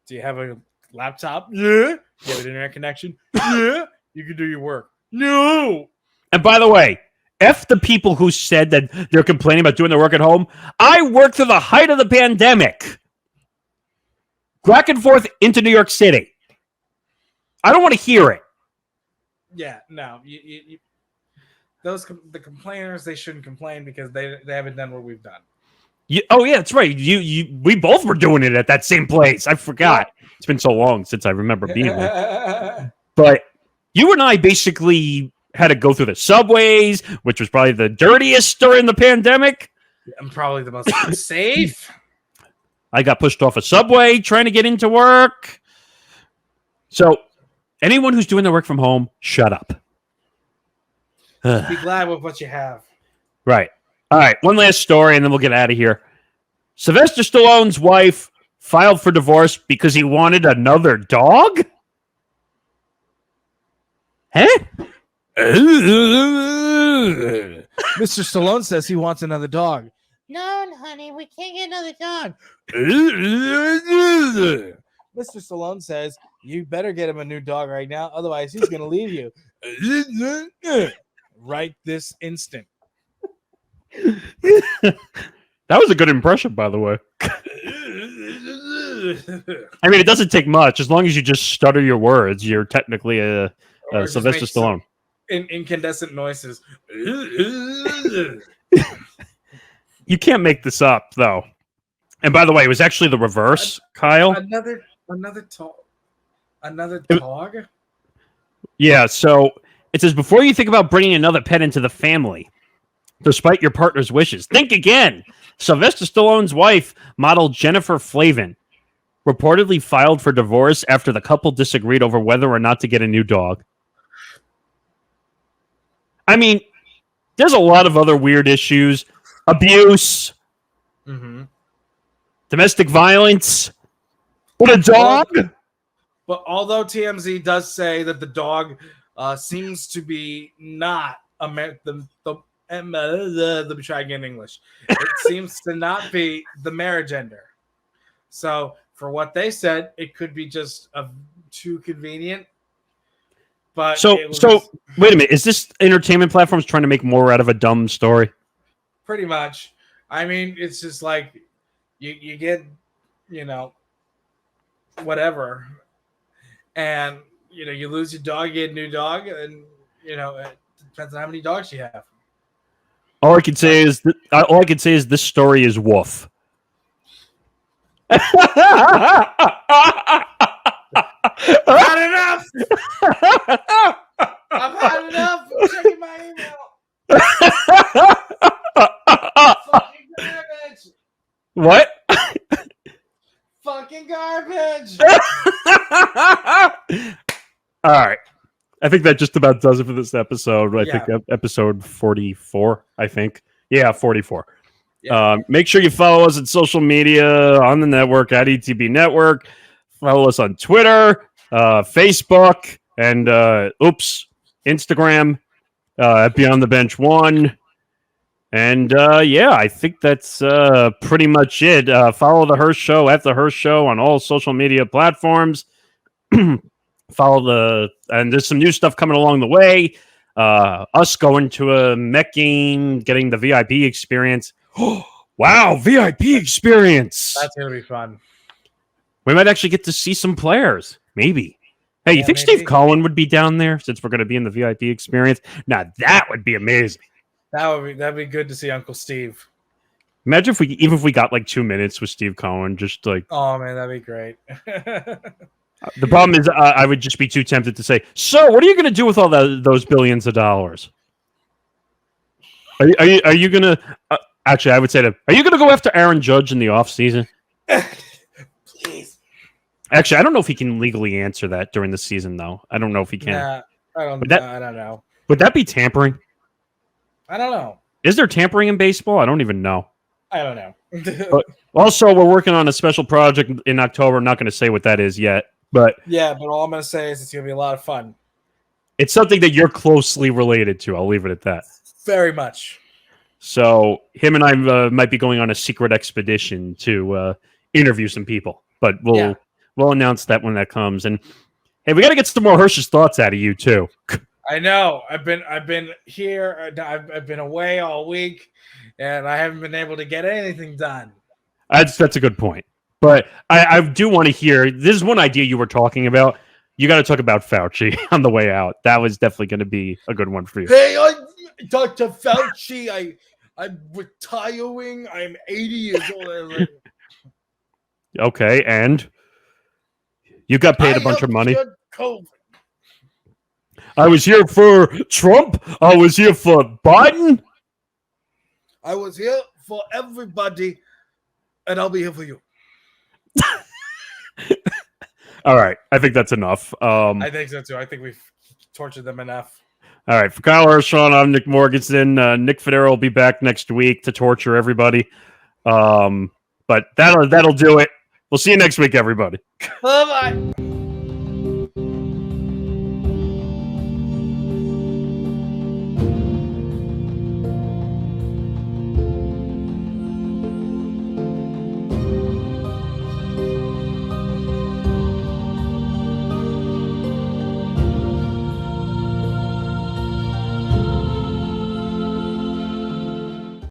Do you have a laptop? Yeah. Do you have an internet connection? Yeah. You can do your work. No. And by the way, F the people who said that they're complaining about doing their work at home. I worked through the height of the pandemic. Back and forth into New York City. I don't want to hear it. Yeah, no. You the complainers, they shouldn't complain because they haven't done what we've done. Oh yeah, that's right. We both were doing it at that same place. I forgot. It's been so long since I remember being there. But you and I basically had to go through the subways, which was probably the dirtiest during the pandemic. I'm probably the most safe. I got pushed off a subway trying to get into work. So anyone who's doing their work from home, shut up. Be glad with what you have. Right. All right. One last story, and then we'll get out of here. Sylvester Stallone's wife filed for divorce because he wanted another dog? Huh? Mr. Stallone says he wants another dog. No, honey, we can't get another dog. Mr. Stallone says you better get him a new dog right now, otherwise he's going to leave you right this instant. That was a good impression, by the way. I mean, it doesn't take much. As long as you just stutter your words, you're technically a Sylvester Stallone. Incandescent noises. You can't make this up, though. And by the way, it was actually the reverse, Kyle. Another dog. Yeah, so it says, before you think about bringing another pet into the family, despite your partner's wishes, think again. Sylvester Stallone's wife, model Jennifer Flavin, reportedly filed for divorce after the couple disagreed over whether or not to get a new dog. I mean, there's a lot of other weird issues. Abuse. Mm-hmm. Domestic violence. What a dog! But although TMZ does say that the dog seems to be not let me try again in English. It seems to not be the marigender. So for what they said, it could be just too convenient. But so wait a minute. Is this entertainment platforms trying to make more out of a dumb story? Pretty much. I mean, it's just like you get, whatever. And, you lose your dog, you get a new dog, and, it depends on how many dogs you have. All I can say is this story is woof. I've had enough. I've had enough. I'm checking my email. Fucking garbage. What? Fucking garbage. All right. I think that just about does it for this episode. I think episode 44, I think. Yeah, 44. Yeah. Make sure you follow us on social media on the network at ETB Network. Follow us on Twitter, Facebook, and Instagram at Beyond the Bench 1. And I think that's pretty much it. Follow the Hirsh Show at the Hirsh Show on all social media platforms. And there's some new stuff coming along the way. Us going to a Met game, getting the VIP experience. Wow, VIP experience. That's going to be fun. We might actually get to see some players. Maybe. Hey, you think maybe Steve Cohen would be down there since we're going to be in the VIP experience? Now, that would be amazing. That'd be good to see Uncle Steve. Imagine if we got like 2 minutes with Steve Cohen, just like. Oh man, that'd be great. The problem is, I would just be too tempted to say, "So, what are you going to do with all those billions of dollars? Are you going to?" Actually, I would say are you going to go after Aaron Judge in the offseason? Please. Actually, I don't know if he can legally answer that during the season, though. I don't know if he can. Nah, I don't know. Would that be tampering? I don't know. Is there tampering in baseball? I don't even know. I don't know. But also, we're working on a special project in October. I'm not going to say what that is yet. But all I'm going to say is it's going to be a lot of fun. It's something that you're closely related to. I'll leave it at that. Very much. So him and I might be going on a secret expedition to interview some people. But we'll announce that when that comes. And hey, we got to get some more Hirsh's thoughts out of you too. I know. I've been here. I've been away all week, and I haven't been able to get anything done. That's a good point. But I do want to hear. This is one idea you were talking about. You got to talk about Fauci on the way out. That was definitely going to be a good one for you. Hey, Dr. Fauci, I'm retiring. I'm 80 years old. Okay, and you got paid a bunch of money. I was here for Trump. I was here for Biden. I was here for everybody, and I'll be here for you. All right. I think that's enough. I think so, too. I think we've tortured them enough. All right. For Kyle Hirshon, I'm Nick Morgasen. Nick Fodera will be back next week to torture everybody. But that'll do it. We'll see you next week, everybody. Bye-bye.